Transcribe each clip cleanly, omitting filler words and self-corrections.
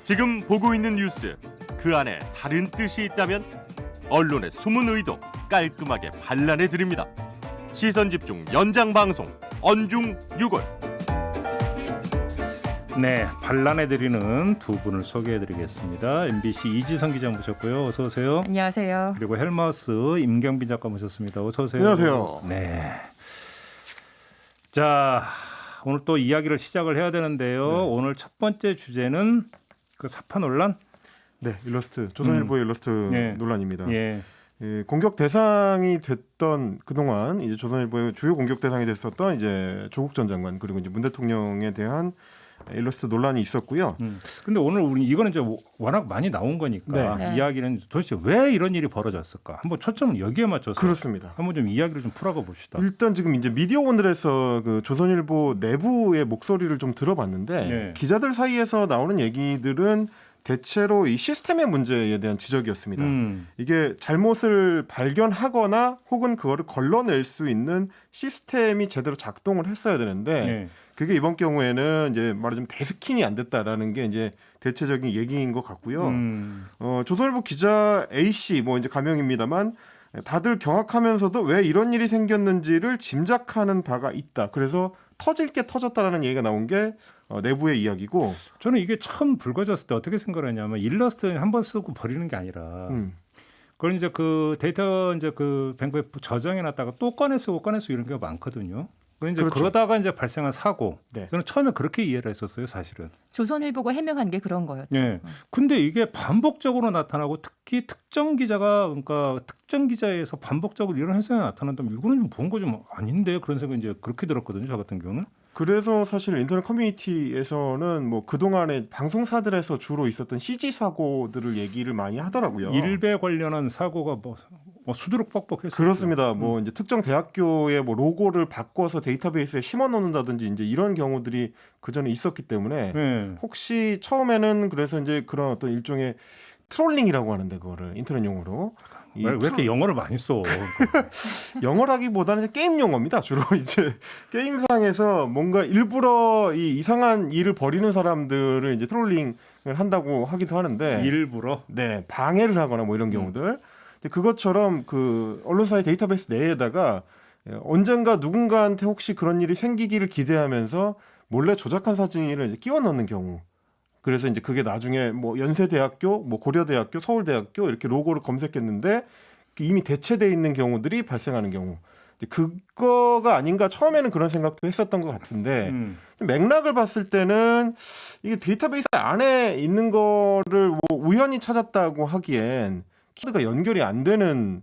지금 보고 있는 뉴스, 그 안에 다른 뜻이 있다면 언론의 숨은 의도 깔끔하게 반란해 드립니다. 시선 집중 연장 방송 언중 6월. 네, 반란해드리는 두 분을 소개해드리겠습니다. MBC 이지성 기자 모셨고요. 어서 오세요. 안녕하세요. 그리고 헬마우스 임경빈 작가 모셨습니다. 어서 오세요. 안녕하세요. 네. 자, 오늘 또 이야기를 시작을 해야 되는데요. 네. 오늘 첫 번째 주제는 그 사파 논란. 네, 일러스트 조선일보의 일러스트 네. 논란입니다. 예. 공격 대상이 됐던 그동안 이제 조선일보의 주요 공격 대상이 됐었던 이제 조국 전 장관 그리고 이제 문 대통령에 대한 일러스트 논란이 있었고요. 근데 오늘 우리 이거는 이제 워낙 많이 나온 거니까 네. 이야기는 도대체 왜 이런 일이 벌어졌을까? 한번 초점을 여기에 맞춰서 그렇습니다. 한번 좀 이야기를 좀 풀어가 봅시다. 일단 지금 이제 미디어 오늘에서 그 조선일보 내부의 목소리를 좀 들어봤는데 네. 기자들 사이에서 나오는 얘기들은 대체로 이 시스템의 문제에 대한 지적이었습니다. 이게 잘못을 발견하거나 혹은 그거를 걸러낼 수 있는 시스템이 제대로 작동을 했어야 되는데 네. 그게 이번 경우에는 이제 말하자면 데스킹이 안 됐다라는 게 이제 대체적인 얘기인 것 같고요. 조선일보 기자 A 씨 뭐 이제 가명입니다만 다들 경악하면서도 왜 이런 일이 생겼는지를 짐작하는 바가 있다. 그래서 터질 게 터졌다라는 얘기가 나온 게 내부의 이야기고. 저는 이게 처음 불거졌을 때 어떻게 생각을 했냐면 일러스트 한 번 쓰고 버리는 게 아니라 그걸 이제 그 데이터 이제 그 뱅크에 저장해 놨다가 또 꺼내 쓰고 이런 게 많거든요. 이제 그렇죠. 그러다가 이제 발생한 사고. 네. 저는 처음에 그렇게 이해를 했었어요, 사실은. 조선일보가 해명한 게 그런 거였죠. 예. 근데 이게 반복적으로 나타나고 특히 특정 기자가 그러니까 특정 기자에서 반복적으로 이런 현상이 나타난다면 이거는 좀 본 거 좀 아닌데 그런 생각이 이제 그렇게 들었거든요, 저 같은 경우는. 그래서 사실 인터넷 커뮤니티에서는 뭐 그동안에 방송사들에서 주로 있었던 CG 사고들을 얘기를 많이 하더라고요. 일배 관련한 사고가 뭐 수두룩 뻑뻑했어요. 그렇습니다. 뭐 이제 특정 대학교의 뭐 로고를 바꿔서 데이터베이스에 심어 놓는다든지 이제 이런 경우들이 그 전에 있었기 때문에 네. 혹시 처음에는 그래서 이제 그런 어떤 일종의 트롤링이라고 하는데 그거를 인터넷 용어로 왜 이렇게 영어를 많이 써? 영어라기보다는 이제 게임 용어입니다. 주로 이제 게임상에서 뭔가 일부러 이 이상한 일을 벌이는 사람들을 이제 트롤링을 한다고 하기도 하는데 일부러. 네, 방해를 하거나 뭐 이런 경우들. 그것처럼 그 언론사의 데이터베이스 내에다가 언젠가 누군가한테 혹시 그런 일이 생기기를 기대하면서 몰래 조작한 사진을 이제 끼워 넣는 경우. 그래서 이제 그게 나중에 뭐 연세대학교, 뭐 고려대학교, 서울대학교 이렇게 로고를 검색했는데 이미 대체돼 있는 경우들이 발생하는 경우. 그거가 아닌가 처음에는 그런 생각도 했었던 것 같은데 맥락을 봤을 때는 이게 데이터베이스 안에 있는 거를 뭐 우연히 찾았다고 하기엔 키드가 연결이 안 되는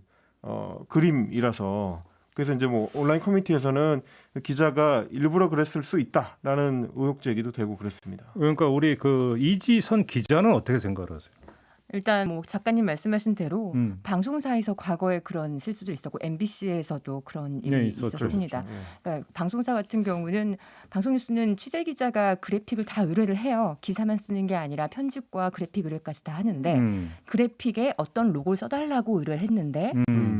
그림이라서 그래서 이제 뭐 온라인 커뮤니티에서는 기자가 일부러 그랬을 수 있다라는 의혹 제기도 되고 그랬습니다. 그러니까 우리 그 이지선 기자는 어떻게 생각을 하세요? 일단 뭐 작가님 말씀하신 대로 방송사에서 과거에 그런 실수도 있었고 MBC에서도 그런 일이 네, 있었죠. 있었습니다. 그렇죠. 그러니까 방송사 같은 경우는 방송뉴스는 취재 기자가 그래픽을 다 의뢰를 해요. 기사만 쓰는 게 아니라 편집과 그래픽 의뢰까지 다 하는데 그래픽에 어떤 로고를 써달라고 의뢰를 했는데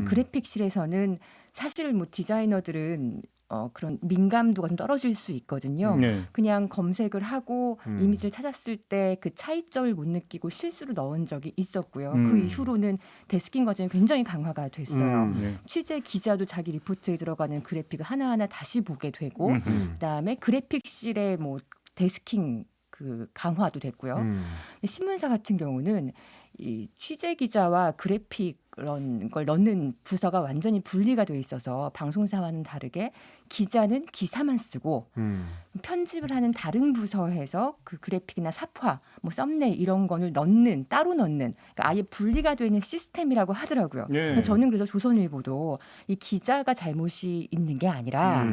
그래픽실에서는 사실 뭐 디자이너들은 그런 민감도가 좀 떨어질 수 있거든요. 네. 그냥 검색을 하고 이미지를 찾았을 때 그 차이점을 못 느끼고 실수를 넣은 적이 있었고요. 그 이후로는 데스킹 과정이 굉장히 강화가 됐어요. 네. 취재 기자도 자기 리포트에 들어가는 그래픽을 하나하나 다시 보게 되고 그다음에 그래픽실의 뭐 데스킹 그 강화도 됐고요. 근데 신문사 같은 경우는 이 취재 기자와 그래픽 그런 걸 넣는 부서가 완전히 분리가 돼 있어서 방송사와는 다르게 기자는 기사만 쓰고 편집을 하는 다른 부서에서 그 그래픽이나 사파, 뭐 썸네일 이런 거를 따로 넣는 그러니까 아예 분리가 되어 있는 시스템이라고 하더라고요. 네. 저는 그래서 조선일보도 이 기자가 잘못이 있는 게 아니라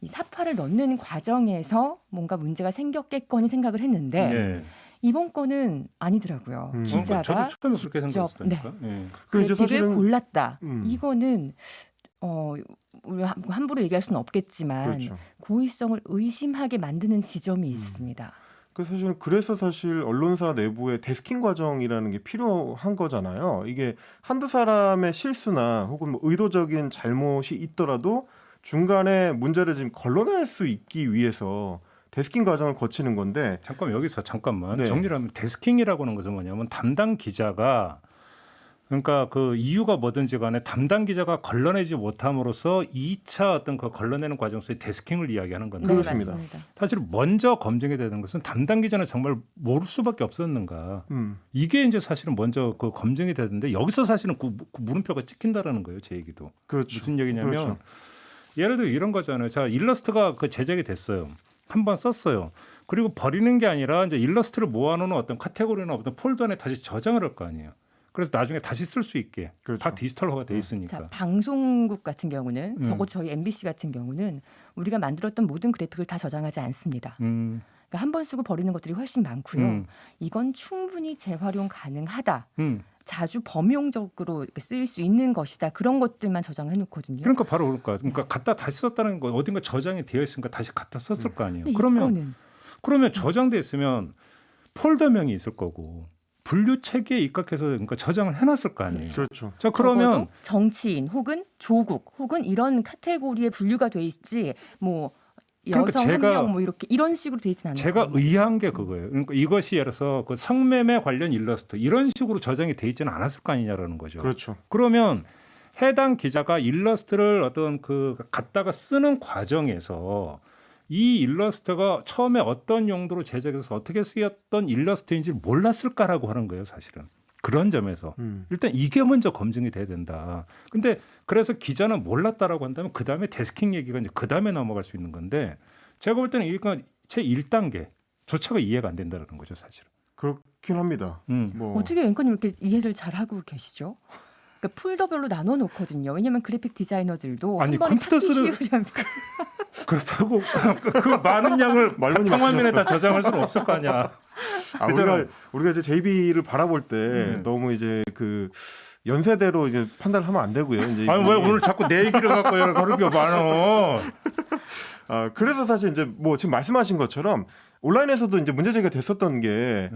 이 사파를 넣는 과정에서 뭔가 문제가 생겼겠거니 생각을 했는데 네. 이번 건은 아니더라고요. 기자가 저도 처음에 그렇게 직접 생각했으니까. 네. 그 이제 그래픽을 사실은 골랐다. 이거는 우리 함부로 얘기할 수는 없겠지만 그렇죠. 고의성을 의심하게 만드는 지점이 있습니다. 그래서 사실 언론사 내부의 데스킹 과정이라는 게 필요한 거잖아요. 이게 한두 사람의 실수나 혹은 뭐 의도적인 잘못이 있더라도 중간에 문제를 지금 걸러낼 수 있기 위해서 데스킹 과정을 거치는 건데 잠깐만 여기서 잠깐만 네. 정리를 하면 데스킹이라고 하는 것은 뭐냐면 담당 기자가 그러니까 그 이유가 뭐든지 간에 담당 기자가 걸러내지 못함으로써 2차 어떤 그 걸러내는 과정 속에 데스킹을 이야기하는 건데 네, 그렇습니다. 맞습니다. 사실 먼저 검증이 되는 것은 담당 기자는 정말 모를 수밖에 없었는가 이게 이제 사실은 먼저 그 검증이 되는데 여기서 사실은 그 물음표가 찍힌다라는 거예요. 제 얘기도 그렇죠. 무슨 얘기냐면 그렇죠. 예를 들어 이런 거잖아요. 자 일러스트가 그 제작이 됐어요. 한번 썼어요. 그리고 버리는 게 아니라 이제 일러스트를 모아놓은 어떤 카테고리나 어떤 폴더 안에 다시 저장을 할 거 아니에요. 그래서 나중에 다시 쓸 수 있게 그렇죠. 다 디지털화가 돼 자, 있으니까. 방송국 같은 경우는 적어도 저희 MBC 같은 경우는 우리가 만들었던 모든 그래픽을 다 저장하지 않습니다. 그러니까 한 번 쓰고 버리는 것들이 훨씬 많고요. 이건 충분히 재활용 가능하다. 자주 범용적으로 이렇게 쓰일 수 있는 것이다. 그런 것들만 저장해 놓거든요. 그러니까 바로 그러니까 갖다 다시 썼다는 거 어딘가 저장이 되어 있으니까 다시 갖다 썼을 거 아니에요. 근데 그러면 이거는 저장돼 있으면 폴더명이 있을 거고 분류 체계에 입각해서 그러니까 저장을 해놨을 거 아니에요. 그렇죠. 자 그러면 적어도 정치인 혹은 조국 혹은 이런 카테고리에 분류가 돼 있지 뭐 그러니까 여성 한 명 뭐 이렇게 이런 식으로 돼 있지는 않아요. 제가 의아한 게 그거예요. 그러니까 이것이 예를 들어서 그 성매매 관련 일러스트 이런 식으로 저장이 돼 있지는 않았을 거 아니냐라는 거죠. 그렇죠. 그러면 해당 기자가 일러스트를 어떤 그 갖다가 쓰는 과정에서 이 일러스트가 처음에 어떤 용도로 제작해서 어떻게 쓰였던 일러스트인지를 몰랐을까라고 하는 거예요, 사실은. 그런 점에서 일단 이게 먼저 검증이 돼야 된다. 근데 그래서 기자는 몰랐다라고 한다면 그 다음에 데스킹 얘기가 이제 그 다음에 넘어갈 수 있는 건데 제가 볼 때는 이게 제 1단계 조차가 이해가 안 된다는 거죠, 사실은. 그렇긴 합니다. 뭐 어떻게 앵커님 이렇게 이해를 잘 하고 계시죠? 그러니까 폴더별로 나눠 놓거든요. 왜냐하면 그래픽 디자이너들도 아니, 한 번에 컴퓨터 찾기 쓰는- 쉬우려면 그렇다고 그 많은 양을 말문이 바탕화면에 다 막히셨어. 저장할 수는 없을 거 아니야. 우리가 이제 JB를 바라볼 때 너무 이제 그 연세대로 이제 판단을 하면 안 되고요. 이제 아니 왜 오늘 자꾸 내 얘기를 갖고 그런 게 많어. 그래서 사실 이제 뭐 지금 말씀하신 것처럼 온라인에서도 이제 문제 제기가 됐었던 게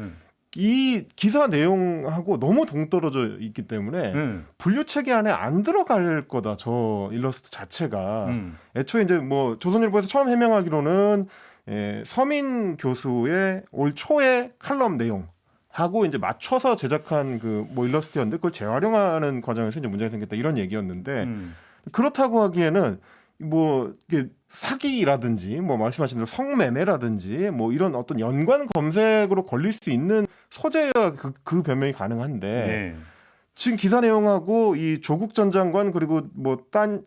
이 기사 내용하고 너무 동떨어져 있기 때문에 분류 체계 안에 안 들어갈 거다. 저 일러스트 자체가 애초에 이제 뭐 조선일보에서 처음 해명하기로는 서민 교수의 올 초의 칼럼 내용 하고 이제 맞춰서 제작한 그 뭐 일러스트였는데 그걸 재활용하는 과정에서 이제 문제가 생겼다 이런 얘기였는데 그렇다고 하기에는 뭐 이게 사기라든지 뭐 말씀하신 대로 성매매라든지 뭐 이런 어떤 연관 검색으로 걸릴 수 있는 소재야 그 변명이 가능한데 네. 지금 기사 내용하고 이 조국 전 장관 그리고 뭐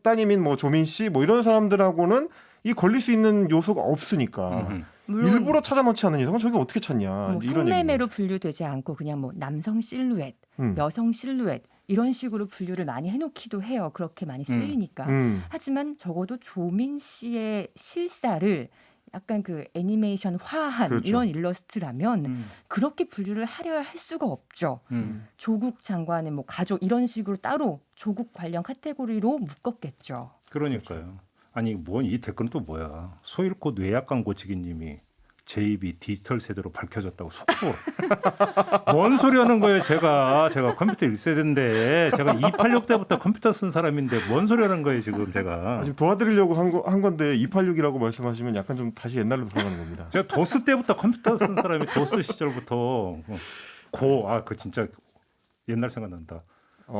따님인 뭐 조민 씨 뭐 이런 사람들하고는 이 걸릴 수 있는 요소가 없으니까 물론 일부러 찾아놓지 않는 이상은 저게 어떻게 찾냐 뭐 이런 성매매로 분류되지 않고 그냥 뭐 남성 실루엣, 여성 실루엣 이런 식으로 분류를 많이 해놓기도 해요. 그렇게 많이 쓰이니까. 하지만 적어도 조민 씨의 실사를 약간 그 애니메이션화한 그렇죠. 이런 일러스트라면 그렇게 분류를 하려 할 수가 없죠. 조국 장관의 뭐 가족 이런 식으로 따로 조국 관련 카테고리로 묶었겠죠. 그러니까요. 아니 뭐 이 댓글은 또 뭐야? 소일꽃 외약관 고치기님이 JB 디지털 세대로 밝혀졌다고 속보. 뭔 소리 하는 거예요? 제가 컴퓨터 1세대인데 제가 286 때부터 컴퓨터 쓴 사람인데 뭔 소리 하는 거예요 지금 제가? 지금 도와드리려고 한 건데 286이라고 말씀하시면 약간 좀 다시 옛날로 돌아가는 겁니다. 제가 도스 때부터 컴퓨터 쓴 사람이 도스 시절부터 그 진짜 옛날 생각난다.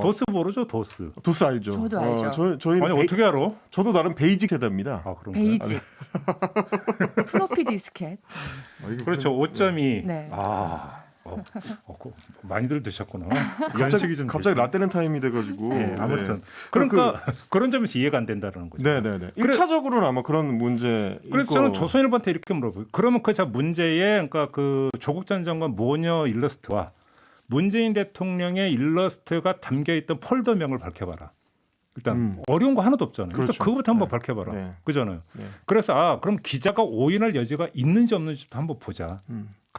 도스 모르죠 도스? 도스 알죠? 저도 알죠. 저희는 아니 어떻게 알아? 저도 나름 베이직 세대입니다. 아 그런가요? 베이직, 플로피 디스켓. 그렇죠. 5.2. 네. 많이들 드셨구나. 연식이 좀 갑자기 되시네. 라떼는 타임이 돼가지고. 네, 아무튼 그러니까 그런 점에서 이해가 안 된다는 거죠. 네네네. 1차적으로는 아마 그런 문제. 그래서 저는 조선일보한테 이렇게 물어보요. 그러면 그 문제의 그러니까 그 조국 전 장관 모녀 일러스트와 문재인 대통령의 일러스트가 담겨 있던 폴더명을 밝혀봐라. 일단 어려운 거 하나도 없잖아요. 그렇죠. 일단 그거부터 한번 밝혀봐라. 네. 그잖아요. 네. 그래서 그럼 기자가 오인할 여지가 있는지 없는지도 한번 보자.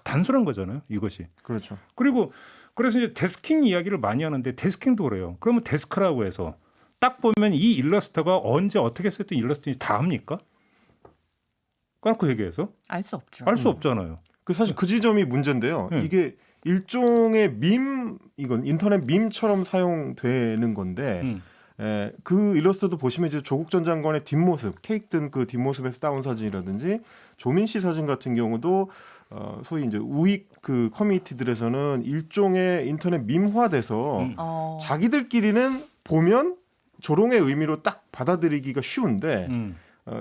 단순한 거잖아요. 이것이. 그렇죠. 그리고 그래서 이제 데스킹 이야기를 많이 하는데 데스킹도 그래요. 그러면 데스크라고 해서 딱 보면 이 일러스트가 언제 어떻게 썼던 일러스트인지 다 압니까? 까놓고 얘기해서 알 수 없죠. 알 수 없잖아요. 사실 그 지점이 문제인데요. 이게 일종의 이건 인터넷 밈처럼 사용되는 건데 그 일러스트도 보시면 이제 조국 전 장관의 뒷모습, 케이크 든 그 뒷모습에서 따온 사진이라든지 조민씨 사진 같은 경우도 소위 이제 우익 그 커뮤니티들에서는 일종의 인터넷 밈화돼서 자기들끼리는 보면 조롱의 의미로 딱 받아들이기가 쉬운데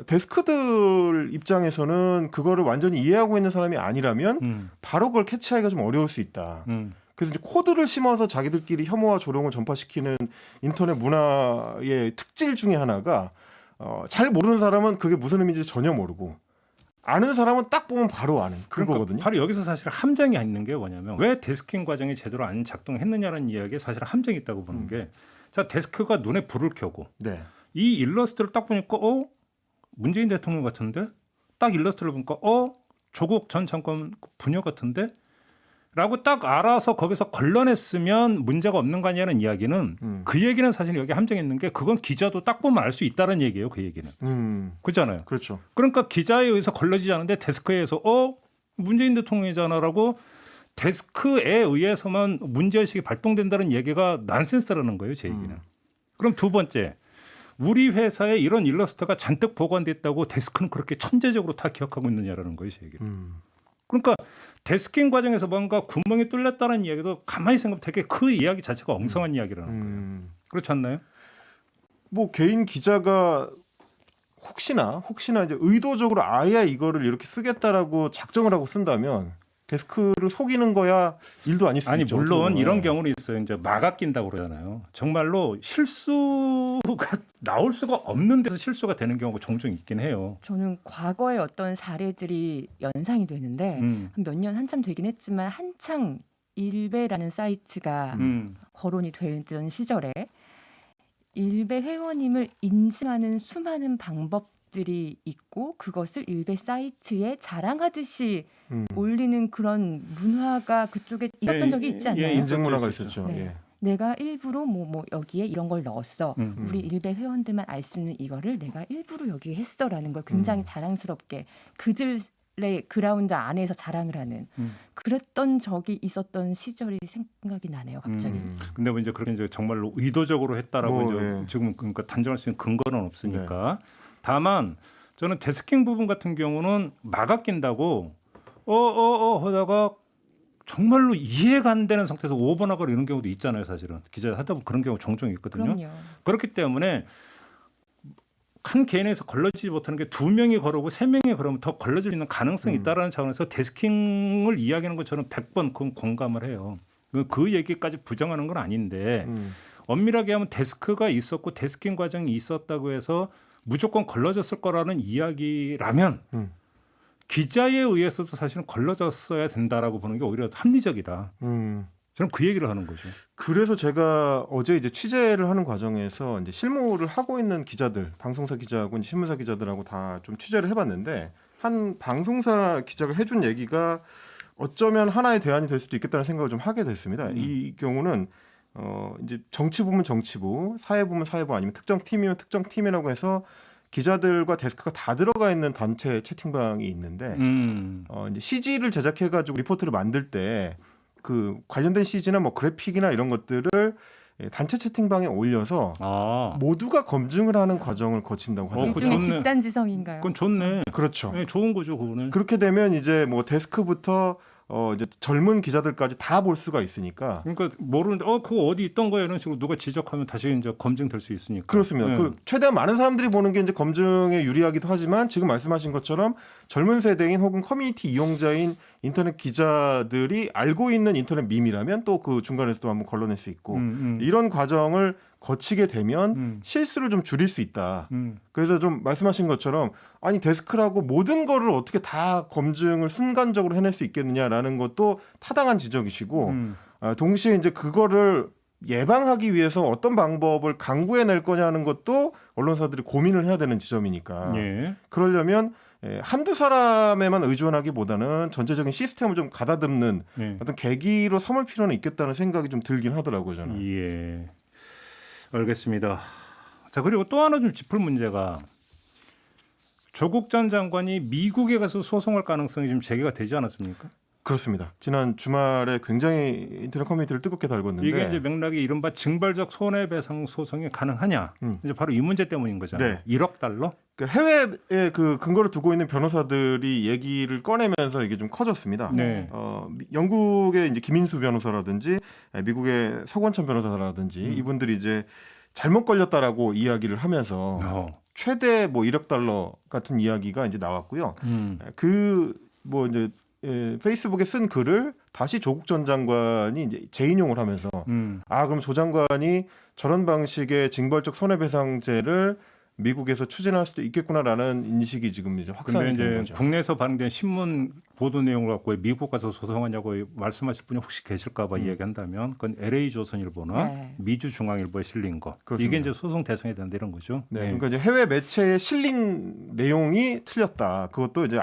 데스크들 입장에서는 그거를 완전히 이해하고 있는 사람이 아니라면 바로 그걸 캐치하기가 좀 어려울 수 있다. 그래서 이제 코드를 심어서 자기들끼리 혐오와 조롱을 전파시키는 인터넷 문화의 특질 중에 하나가 잘 모르는 사람은 그게 무슨 의미인지 전혀 모르고 아는 사람은 딱 보면 바로 아는 그거거든요. 그러니까 바로 여기서 사실 함정이 있는 게 뭐냐면 왜 데스킹 과정이 제대로 안 작동했느냐는 이야기에 사실 함정이 있다고 보는 게 자 데스크가 눈에 불을 켜고 네. 이 일러스트를 딱 보니까 문재인 대통령 같은데 딱 일러스트를 보니까 조국 전 장관 부녀 같은데 라고 딱 알아서 거기서 걸러냈으면 문제가 없는 거 아니냐는 이야기는 그 얘기는 사실 여기 함정이 있는 게 그건 기자도 딱 보면 알 수 있다는 얘기예요. 그 얘기는. 그렇잖아요. 그렇죠. 그러니까 기자에 의해서 걸러지지 않은데 데스크에 의해서 문재인 대통령이잖아라고 데스크에 의해서만 문제의식이 발동된다는 얘기가 난센스라는 거예요. 제 얘기는. 그럼 두 번째. 우리 회사에 이런 일러스트가 잔뜩 보관됐다고 데스크는 그렇게 천재적으로 다 기억하고 있느냐라는 거예요. 제 얘기는. 그러니까 데스킹 과정에서 뭔가 구멍이 뚫렸다는 이야기도 가만히 생각하면 되게 그 이야기 자체가 엉성한 이야기라는 거예요. 그렇지 않나요? 뭐 개인 기자가 혹시나 이제 의도적으로 아예 이거를 이렇게 쓰겠다라고 작정을 하고 쓴다면 데스크를 속이는 거야 일도 아닐 수 아니 있죠. 물론 이런 경우는 있어요. 이제 막아 낀다고 그러잖아요. 정말로 실수가 나올 수가 없는 데서 실수가 되는 경우가 종종 있긴 해요. 저는 과거의 어떤 사례들이 연상이 되는데 몇 년 한참 되긴 했지만 한창 일베라는 사이트가 거론이 되던 시절에 일베 회원님을 인증하는 수많은 방법들이 있고 그것을 일베 사이트에 자랑하듯이 올리는 그런 문화가 그쪽에 있었던 적이 있지 않나요? 인증 문화가 있었죠. 네. 예. 내가 일부러 뭐 여기에 이런 걸 넣었어. 우리 일베 회원들만 알 수 있는 이거를 내가 일부러 여기에 했어라는 걸 굉장히 자랑스럽게 그들의 그라운드 안에서 자랑을 하는 그랬던 적이 있었던 시절이 생각이 나네요. 갑자기. 근데 뭐 이제 그렇게 이제 정말로 의도적으로 했다라고 이제 예. 지금 그러니까 단정할 수 있는 근거는 없으니까. 다만 저는 데스킹 부분 같은 경우는 막아 낀다고 하다가 정말로 이해가 안 되는 상태에서 오버나가고 이런 경우도 있잖아요. 사실은 기자 하다 보면 그런 경우 종종 있거든요. 그럼요. 그렇기 때문에 한 개인에서 걸러지지 못하는 게 두 명이 걸어오고 세 명이 걸으면 더 걸러질 수 있는 가능성이 있다라는 차원에서 데스킹을 이야기하는 것 저는 100번 그건 공감을 해요. 그 얘기까지 부정하는 건 아닌데 엄밀하게 하면 데스크가 있었고 데스킹 과정이 있었다고 해서 무조건 걸러졌을 거라는 이야기라면 기자에 의해서도 사실은 걸러졌어야 된다라고 보는 게 오히려 합리적이다. 저는 그 얘기를 하는 거죠. 그래서 제가 어제 이제 취재를 하는 과정에서 이제 실무를 하고 있는 기자들, 방송사 기자하고 이제 신문사 기자들하고 다 좀 취재를 해봤는데 한 방송사 기자가 해준 얘기가 어쩌면 하나의 대안이 될 수도 있겠다는 생각을 좀 하게 됐습니다. 이 경우는 이제 정치부면 정치부, 사회부면 사회부 아니면 특정 팀이면 특정 팀이라고 해서 기자들과 데스크가 다 들어가 있는 단체 채팅방이 있는데 이제 CG를 제작해가지고 리포트를 만들 때 그 관련된 CG나 뭐 그래픽이나 이런 것들을 단체 채팅방에 올려서 모두가 검증을 하는 과정을 거친다고 하더라고요. 일종의 집단지성인가요? 그건 좋네. 그렇죠. 네, 좋은 거죠, 그거는. 그렇게 되면 이제 뭐 데스크부터 이제 젊은 기자들까지 다 볼 수가 있으니까. 그러니까 모르는데 그거 어디 있던 거야 이런 식으로 누가 지적하면 다시 이제 검증될 수 있으니까. 그렇습니다. 네. 그 최대한 많은 사람들이 보는 게 이제 검증에 유리하기도 하지만 지금 말씀하신 것처럼 젊은 세대인 혹은 커뮤니티 이용자인 인터넷 기자들이 알고 있는 인터넷 밈이라면 또 그 중간에서 또 한번 걸러낼 수 있고 이런 과정을 거치게 되면 실수를 좀 줄일 수 있다. 그래서 좀 말씀하신 것처럼 아니 데스크라고 모든 거를 어떻게 다 검증을 순간적으로 해낼 수 있겠느냐라는 것도 타당한 지적이시고 동시에 이제 그거를 예방하기 위해서 어떤 방법을 강구해낼 거냐는 것도 언론사들이 고민을 해야 되는 지점이니까 예. 그러려면 한두 사람에만 의존하기보다는 전체적인 시스템을 좀 가다듬는 어떤 계기로 삼을 필요는 있겠다는 생각이 좀 들긴 하더라고요. 저는. 예. 알겠습니다. 자, 그리고 또 하나 좀 짚을 문제가 조국 전 장관이 미국에 가서 소송할 가능성이 좀 제기가 되지 않았습니까? 그렇습니다. 지난 주말에 굉장히 인터넷 커뮤니티를 뜨겁게 달궜는데 이게 이제 맥락이 이른바 징벌적 손해배상 소송이 가능하냐? 이제 바로 이 문제 때문인 거잖아요. 네. 1억 달러? 그 해외에 그 근거를 두고 있는 변호사들이 얘기를 꺼내면서 이게 좀 커졌습니다. 네. 영국의 이제 김인수 변호사라든지 미국의 서건천 변호사라든지 이분들이 이제 잘못 걸렸다라고 이야기를 하면서 최대 뭐 1억 달러 같은 이야기가 이제 나왔고요. 그 뭐 이제 페이스북에 쓴 글을 다시 조국 전 장관이 이제 재인용을 하면서 그럼 조 장관이 저런 방식의 징벌적 손해배상제를 미국에서 추진할 수도 있겠구나라는 인식이 지금 이제 확산이 근데 된 이제 거죠. 국내에서 발행된 신문 보도 내용을 갖고 미국 가서 소송하냐고 말씀하실 분이 혹시 계실까봐 이야기한다면 그건 LA 조선일보나 네. 미주 중앙일보에 실린 거. 그렇습니다. 이게 이제 소송 대상이 된다 이런 거죠. 네, 그러니까 이제 해외 매체에 실린 내용이 틀렸다. 그것도 이제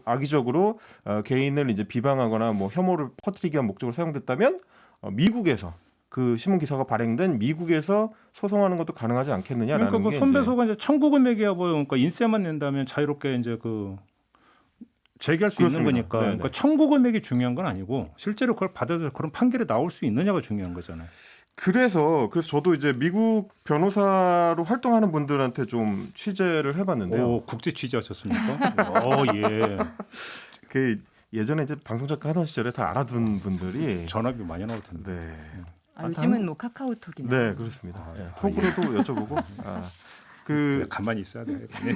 악의적으로 개인을 이제 비방하거나 뭐 혐오를 퍼뜨리기 위한 목적으로 사용됐다면 미국에서 그 신문 기사가 발행된 미국에서 소송하는 것도 가능하지 않겠느냐라는 그러니까 뭐 게 손배소가 이제 청구 금액이야 뭐 그러니까 인세만 낸다면 자유롭게 이제 그 제기할 수 그렇습니다. 있는 거니까. 네네. 그러니까 청구 금액이 중요한 건 아니고 실제로 그걸 받아서 그런 판결이 나올 수 있느냐가 중요한 거잖아요. 그래서 저도 이제 미국 변호사로 활동하는 분들한테 좀 취재를 해봤는데요. 오, 국제 취재하셨습니까? 예. 그 예전에 이제 방송 작가 하던 시절에 다 알아둔 분들이 전화비 많이 나올 텐데. 네. 요즘은 뭐 카카오톡이나 네, 그렇습니다. 톡으로도 여쭤보고 그 가만히 있어야 돼요. 네.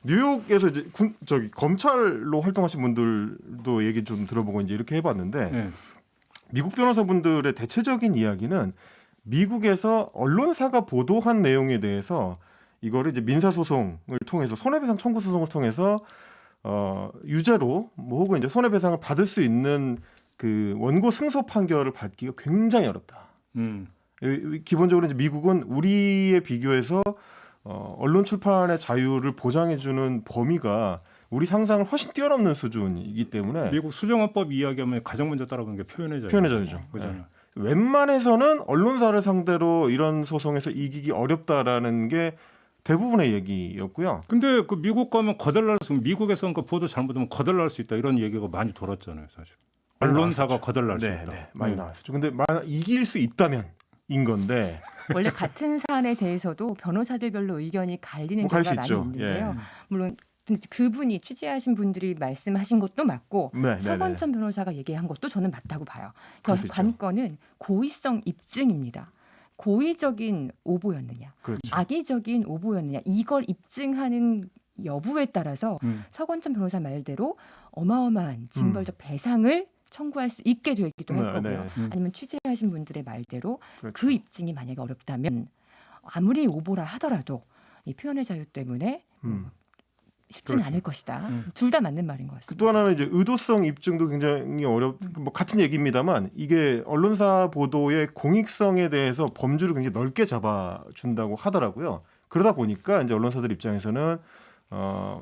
뉴욕에서 이제 저기 검찰로 활동하신 분들도 얘기 좀 들어보고 이제 이렇게 해봤는데 네. 미국 변호사분들의 대체적인 이야기는 미국에서 언론사가 보도한 내용에 대해서 이거를 이제 민사 소송을 통해서 손해배상 청구 소송을 통해서 유죄로 뭐 혹은 이제 손해배상을 받을 수 있는 그 원고 승소 판결을 받기가 굉장히 어렵다. 기본적으로 이제 미국은 우리에 비교해서 언론 출판의 자유를 보장해주는 범위가 우리 상상을 훨씬 뛰어넘는 수준이기 때문에 미국 수정헌법 이야기하면 가장 먼저 따라가는 게 표현의 자유. 표현의 자유죠. 그잖아요. 웬만해서는 언론사를 상대로 이런 소송에서 이기기 어렵다라는 게 대부분의 얘기였고요. 근데 그 미국 가면 거덜날 수, 미국에서 그 보도 잘못하면 거덜날 수 있다 이런 얘기가 많이 돌았잖아요, 사실. 언론사가 거덜날 수 있다. 네, 많이 나왔었죠. 근데 이길 수 있다면 인 건데 원래 같은 사안에 대해서도 변호사들별로 의견이 갈리는 갈 수 경우가 많이 있죠. 있는데요. 물론 그분이 취재하신 분들이 말씀하신 것도 맞고 서건천 변호사가 얘기한 것도 저는 맞다고 봐요. 그래서 관건은 고의성 입증입니다. 고의적인 오보였느냐, 그렇죠. 악의적인 오보였느냐 이걸 입증하는 여부에 따라서 서건천 변호사 말대로 어마어마한 징벌적 배상을 청구할 수 있게 되기도 할 거고요. 아니면 취재하신 분들의 말대로 그렇죠. 그 입증이 만약에 어렵다면 아무리 오보라 하더라도 이 표현의 자유 때문에 쉽지는 그렇죠. 않을 것이다. 둘 다 맞는 말인 것 같습니다. 또 하나는 이제 의도성 입증도 굉장히 뭐 같은 얘기입니다만 이게 언론사 보도의 공익성에 대해서 범주를 굉장히 넓게 잡아준다고 하더라고요. 그러다 보니까 이제 언론사들 입장에서는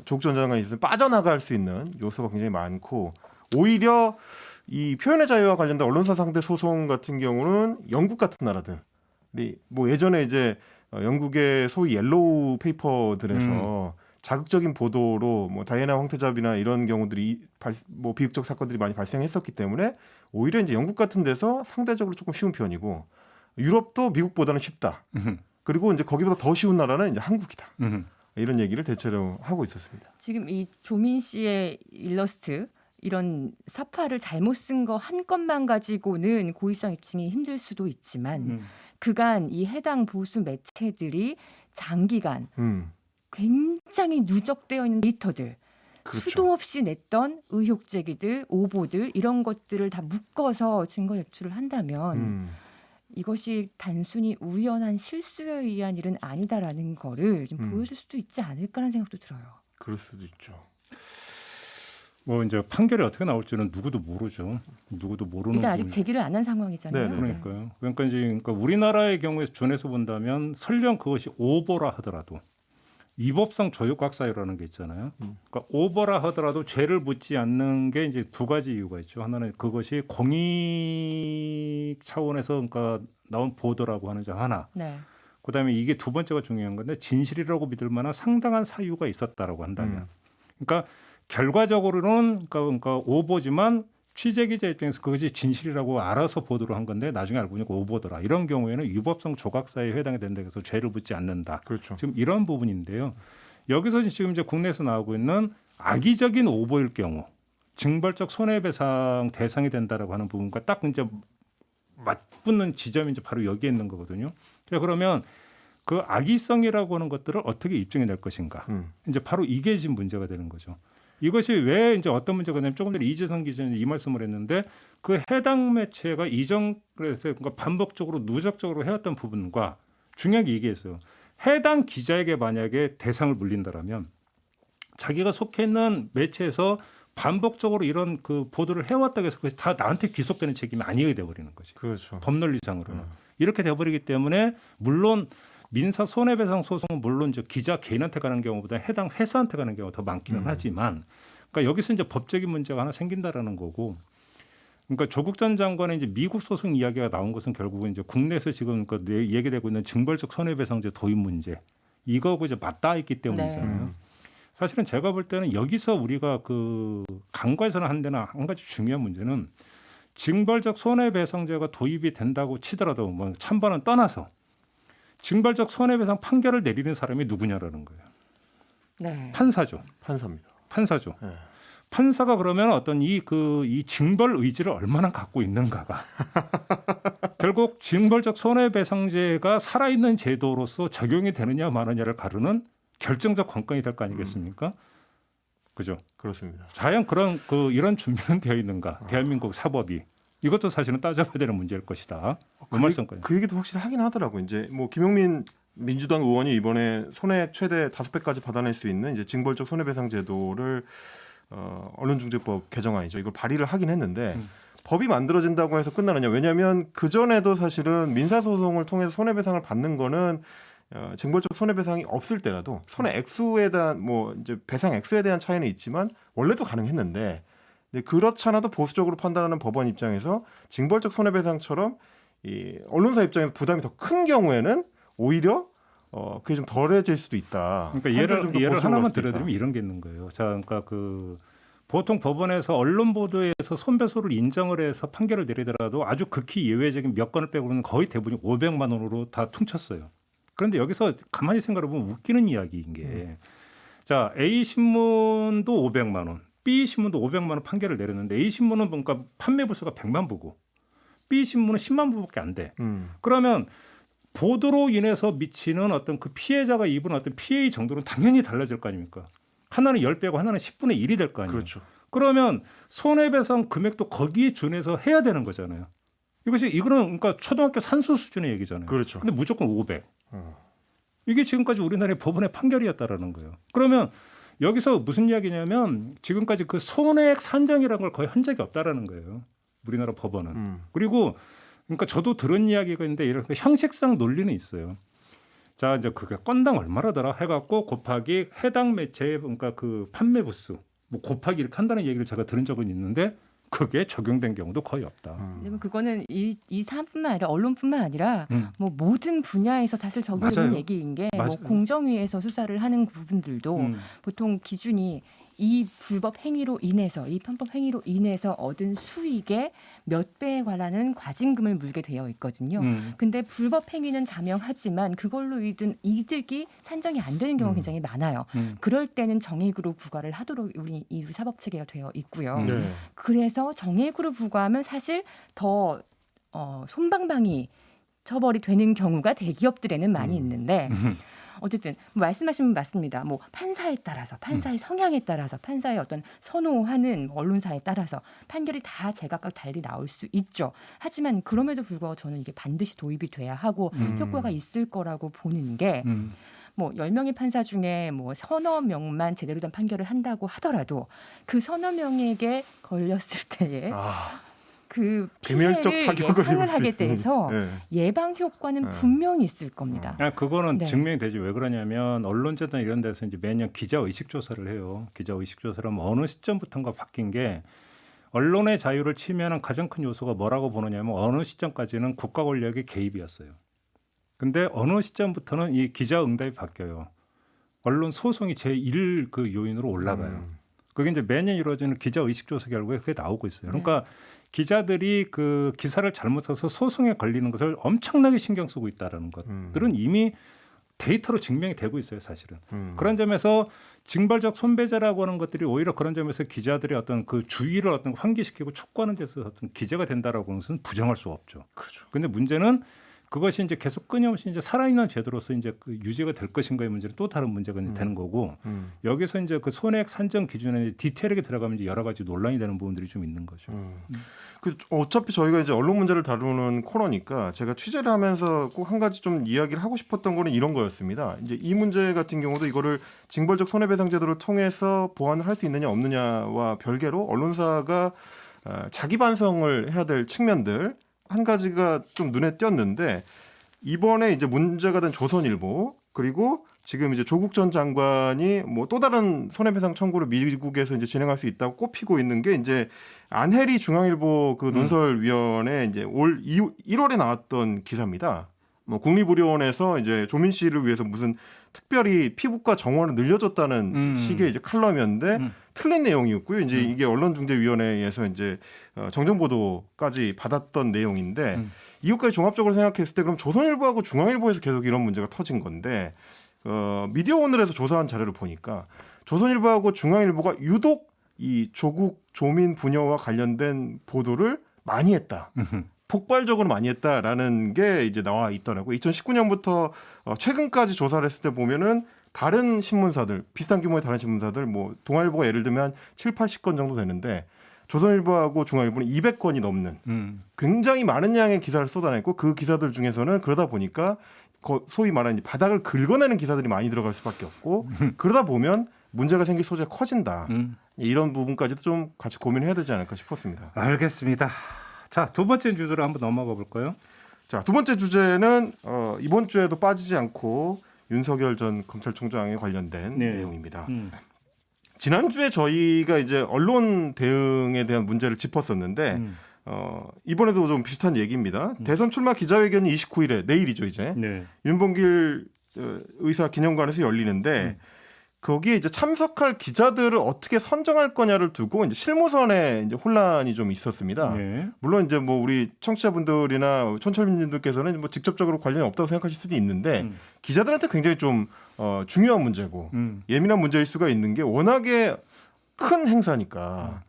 조국 전 장관 입장에서 빠져나갈 수 있는 요소가 굉장히 많고 오히려 이 표현의 자유와 관련된 언론사 상대 소송 같은 경우는 영국 같은 나라들이 뭐 예전에 이제 영국의 소위 옐로우 페이퍼들에서 자극적인 보도로 뭐 다이애나 황태자비나 이런 경우들이 뭐 비극적 사건들이 많이 발생했었기 때문에 오히려 이제 영국 같은 데서 상대적으로 조금 쉬운 편이고 유럽도 미국보다는 쉽다. 그리고 이제 거기보다 더 쉬운 나라는 이제 한국이다. 이런 얘기를 대체로 하고 있었습니다. 지금 이 조민 씨의 일러스트 이런 사파를 잘못 쓴 거 한 건만 가지고는 고의성 입증이 힘들 수도 있지만 그간 이 해당 보수 매체들이 장기간 굉장히 누적되어 있는 데이터들 그렇죠. 수도 없이 냈던 의혹 제기들, 오보들 이런 것들을 다 묶어서 증거 제출을 한다면 이것이 단순히 우연한 실수에 의한 일은 아니다라는 거를 좀 보여줄 수도 있지 않을까라는 생각도 들어요. 그럴 수도 있죠. 뭐 이제 판결이 어떻게 나올지는 누구도 모르죠. 누구도 모르는. 일단 아직 제기를 안 한 상황이잖아요. 네네. 그러니까요. 그러니까 이제 우리나라의 경우에 존에서 본다면 설령 그것이 오보라 하더라도 위법성 조육각 사유라는 게 있잖아요. 그러니까 오보라 하더라도 죄를 묻지 않는 게 이제 두 가지 이유가 있죠. 하나는 그것이 공익 차원에서 그러니까 나온 보도라고 하는 점 하나. 네. 그다음에 이게 두 번째가 중요한 건데 진실이라고 믿을 만한 상당한 사유가 있었다라고 한다면. 그러니까 결과적으로는 그러니까 오보지만 취재 기자 입장에서 그것이 진실이라고 알아서 보도를 한 건데 나중에 알고 보니까 오보더라. 이런 경우에는 위법성 조각사에 해당이 된다고 해서 죄를 묻지 않는다. 그렇죠. 지금 이런 부분인데요. 여기서 지금 이제 국내에서 나오고 있는 악의적인 오보일 경우 징벌적 손해배상 대상이 된다라고 하는 부분과 딱 이제 맞붙는 지점이 이제 바로 여기에 있는 거거든요. 자, 그러면 그 악의성이라고 하는 것들을 어떻게 입증해 낼 것인가? 이제 바로 이게 지금 문제가 되는 거죠. 이것이 왜 이제 어떤 문제가 되냐면 조금 전에 이재성 기자님 이 말씀을 했는데 그 해당 매체가 이전에서 그러니까 반복적으로 누적적으로 해왔던 부분과 중요하게 얘기했어요. 해당 기자에게 만약에 대상을 물린다라면 자기가 속해 있는 매체에서 반복적으로 이런 그 보도를 해왔다고 해서 그것이 다 나한테 귀속되는 책임이 아니게 돼버리는 거지. 그렇죠. 법논리상으로는 이렇게 돼버리기 때문에 물론 민사 손해배상 소송은 물론 이제 기자 개인한테 가는 경우보다 해당 회사한테 가는 경우가 더 많기는 하지만, 그러니까 여기서 이제 법적인 문제가 하나 생긴다라는 거고, 그러니까 조국 전 장관의 이제 미국 소송 이야기가 나온 것은 결국은 이제 국내에서 지금 그 얘기되고 있는 징벌적 손해배상제 도입 문제 이거하고 이제 맞닿아 있기 때문이잖아요. 네. 사실은 제가 볼 때는 여기서 우리가 그 간과해서는 한 데나 한 가지 중요한 문제는 징벌적 손해배상제가 도입이 된다고 치더라도 뭐 찬반은 떠나서 징벌적 손해배상 판결을 내리는 사람이 누구냐라는 거예요. 네. 판사죠. 판사입니다. 판사죠. 네. 판사가 그러면 어떤 이 징벌 의지를 얼마나 갖고 있는가가 결국 징벌적 손해배상제가 살아있는 제도로서 적용이 되느냐 마느냐를 가르는 결정적 관건이 될 거 아니겠습니까? 그죠? 그렇습니다. 과연 이런 준비는 되어 있는가? 대한민국 사법이 이것도 사실은 따져봐야 되는 문제일 것이다. 그 얘기도 확실히 하긴 하더라고요. 이제 뭐 김용민 민주당 의원이 이번에 손해 최대 5배까지 받아낼 수 있는 이제 징벌적 손해배상 제도를 언론중재법 개정안이죠. 이걸 발의를 하긴 했는데 법이 만들어진다고 해서 끝나느냐? 왜냐하면 그 전에도 사실은 민사소송을 통해서 손해배상을 받는 거는 징벌적 손해배상이 없을 때라도 손해 액수에 대한 뭐 이제 배상 액수에 대한 차이는 있지만 원래도 가능했는데. 그렇지 않아도 보수적으로 판단하는 법원 입장에서 징벌적 손해배상처럼 이 언론사 입장에서 부담이 더 큰 경우에는 오히려 그게 좀 덜해질 수도 있다. 그러니까 예를 하나만 들어드리면 이런 게 있는 거예요. 자, 그러니까 보통 법원에서 언론 보도에서 손배소를 인정을 해서 판결을 내리더라도 아주 극히 예외적인 몇 건을 빼고는 거의 대부분이 500만 원으로 다 퉁쳤어요. 그런데 여기서 가만히 생각해 보면 웃기는 이야기인 게, 자, A 신문도 500만 원. B 신문도 500만 원 판결을 내렸는데 A 신문은 뭔가 판매 부수가 100만 부고 B 신문은 10만 부밖에 안 돼. 그러면 보도로 인해서 미치는 어떤 그 피해자가 입은 어떤 피해 정도는 당연히 달라질 거 아닙니까? 하나는 10배고 하나는 10분의 1이 될 거 아니에요. 그렇죠. 그러면 손해배상 금액도 거기에 준해서 해야 되는 거잖아요. 이거는 그러니까 초등학교 산수 수준의 얘기잖아요. 그렇죠. 근데 무조건 500. 이게 지금까지 우리나라의 법원의 판결이었다라는 거예요. 그러면 여기서 무슨 이야기냐면 지금까지 그 손해액 산정이라는 걸 거의 한 적이 없다라는 거예요. 우리나라 법원은. 그리고 그러니까 저도 들은 이야기가 있는데 이렇게 형식상 논리는 있어요. 자, 이제 그게 건당 얼마라더라 해갖고 곱하기 해당 매체의 그러니까 그 판매 부수 뭐 곱하기 이렇게 한다는 얘기를 제가 들은 적은 있는데 그게 적용된 경우도 거의 없다. 근데 그거는 이 사안뿐만 아니라 언론뿐만 아니라 뭐 모든 분야에서 사실 적용되는 맞아요. 얘기인 게 뭐 맞아요. 공정위에서 수사를 하는 부분들도 보통 기준이 이 불법 행위로 인해서 이 편법 행위로 인해서 얻은 수익의 몇 배에 관한 과징금을 물게 되어 있거든요. 근데 불법 행위는 자명하지만 그걸로 얻은 이득이 산정이 안 되는 경우가 굉장히 많아요. 그럴 때는 정액으로 부과를 하도록 우리 이 사법 체계가 되어 있고요. 네. 그래서 정액으로 부과하면 사실 더 솜방망이 처벌이 되는 경우가 대기업들에는 많이 있는데 어쨌든 말씀하신 분 맞습니다. 뭐 판사에 따라서 판사의 성향에 따라서 판사의 어떤 선호하는 언론사에 따라서 판결이 다 제각각 달리 나올 수 있죠. 하지만 그럼에도 불구하고 저는 이게 반드시 도입이 돼야 하고 효과가 있을 거라고 보는 게 뭐 10명의 판사 중에 뭐 서너 명만 제대로 된 판결을 한다고 하더라도 그 서너 명에게 걸렸을 때에 그 비멸적 피해를 타격을 예상을 입을 수 하게 있으니. 돼서 네. 예방 효과는 분명히 있을 겁니다. 그거는 네. 증명이 되지. 왜 그러냐면 언론재단 이런 데서 이제 매년 기자 의식 조사를 해요. 기자 의식 조사를 하면 어느 시점부터인가 바뀐 게 언론의 자유를 침해하는 가장 큰 요소가 뭐라고 보느냐면 어느 시점까지는 국가 권력의 개입이었어요. 근데 어느 시점부터는 이 기자 응답이 바뀌어요. 언론 소송이 제1 그 요인으로 올라가요. 그게 이제 매년 이루어지는 기자 의식 조사 결과에 그게 나오고 있어요. 그러니까 기자들이 그 기사를 잘못 써서 소송에 걸리는 것을 엄청나게 신경 쓰고 있다라는 것들은 이미 데이터로 증명이 되고 있어요, 사실은. 그런 점에서 징벌적 손배제라고 하는 것들이 오히려 그런 점에서 기자들의 어떤 그 주의를 어떤 환기시키고 촉구하는 데서 어떤 기재가 된다라고 하는 것은 부정할 수 없죠. 그렇죠. 근데 문제는 그것이 이제 계속 끊임없이 이제 살아있는 제도로서 이제 그 유지가 될 것인가의 문제는 또 다른 문제가 이제 되는 거고 여기서 이제 그 손해액 산정 기준에 디테일하게 들어가면 이제 여러 가지 논란이 되는 부분들이 좀 있는 거죠. 그 어차피 저희가 이제 언론 문제를 다루는 코너니까 제가 취재를 하면서 꼭 한 가지 좀 이야기를 하고 싶었던 거는 이런 거였습니다. 이제 이 문제 같은 경우도 이거를 징벌적 손해배상 제도를 통해서 보완을 할 수 있느냐 없느냐와 별개로 언론사가 자기 반성을 해야 될 측면들 한 가지가 좀 눈에 띄었는데 이번에 이제 문제가 된 조선일보 그리고 지금 이제 조국 전 장관이 뭐 또 다른 손해배상 청구를 미국에서 이제 진행할 수 있다고 꼽히고 있는 게 이제 안혜리 중앙일보 그 논설위원회 이제 올 1월에 나왔던 기사입니다. 뭐 국립의료원에서 이제 조민 씨를 위해서 무슨 특별히 피부과 정원을 늘려줬다는 식의 이제 칼럼이었는데 틀린 내용이었고요. 이제 이게 언론중재위원회에서 이제 정정보도까지 받았던 내용인데 이것까지 종합적으로 생각했을 때 그럼 조선일보하고 중앙일보에서 계속 이런 문제가 터진 건데 미디어오늘에서 조사한 자료를 보니까 조선일보하고 중앙일보가 유독 이 조국 조민 부녀와 관련된 보도를 많이 했다. 폭발적으로 많이 했다라는 게 이제 나와 있더라고요. 2019년부터 최근까지 조사를 했을 때 보면은 다른 신문사들, 비슷한 규모의 다른 신문사들, 뭐 동아일보가 예를 들면 한 7, 80건 정도 되는데 조선일보하고 중앙일보는 200건이 넘는 굉장히 많은 양의 기사를 쏟아냈고 그 기사들 중에서는 그러다 보니까 소위 말하는 바닥을 긁어내는 기사들이 많이 들어갈 수밖에 없고 그러다 보면 문제가 생길 소지가 커진다. 이런 부분까지도 좀 같이 고민해야 되지 않을까 싶었습니다. 알겠습니다. 자, 두 번째 주제로 한번 넘어가 볼까요? 자, 두 번째 주제는 이번 주에도 빠지지 않고 윤석열 전 검찰총장에 관련된 내용입니다. 지난주에 저희가 이제 언론 대응에 대한 문제를 짚었었는데 이번에도 좀 비슷한 얘기입니다. 대선 출마 기자회견이 29일에 내일이죠, 이제. 윤봉길 의사 기념관에서 열리는데 거기에 이제 참석할 기자들을 어떻게 선정할 거냐를 두고 이제 실무선에 이제 혼란이 좀 있었습니다. 물론 이제 뭐 우리 청취자분들이나 촌철민님들께서는 뭐 직접적으로 관련이 없다고 생각하실 수도 있는데 기자들한테 굉장히 좀 중요한 문제고 예민한 문제일 수가 있는 게 워낙에 큰 행사니까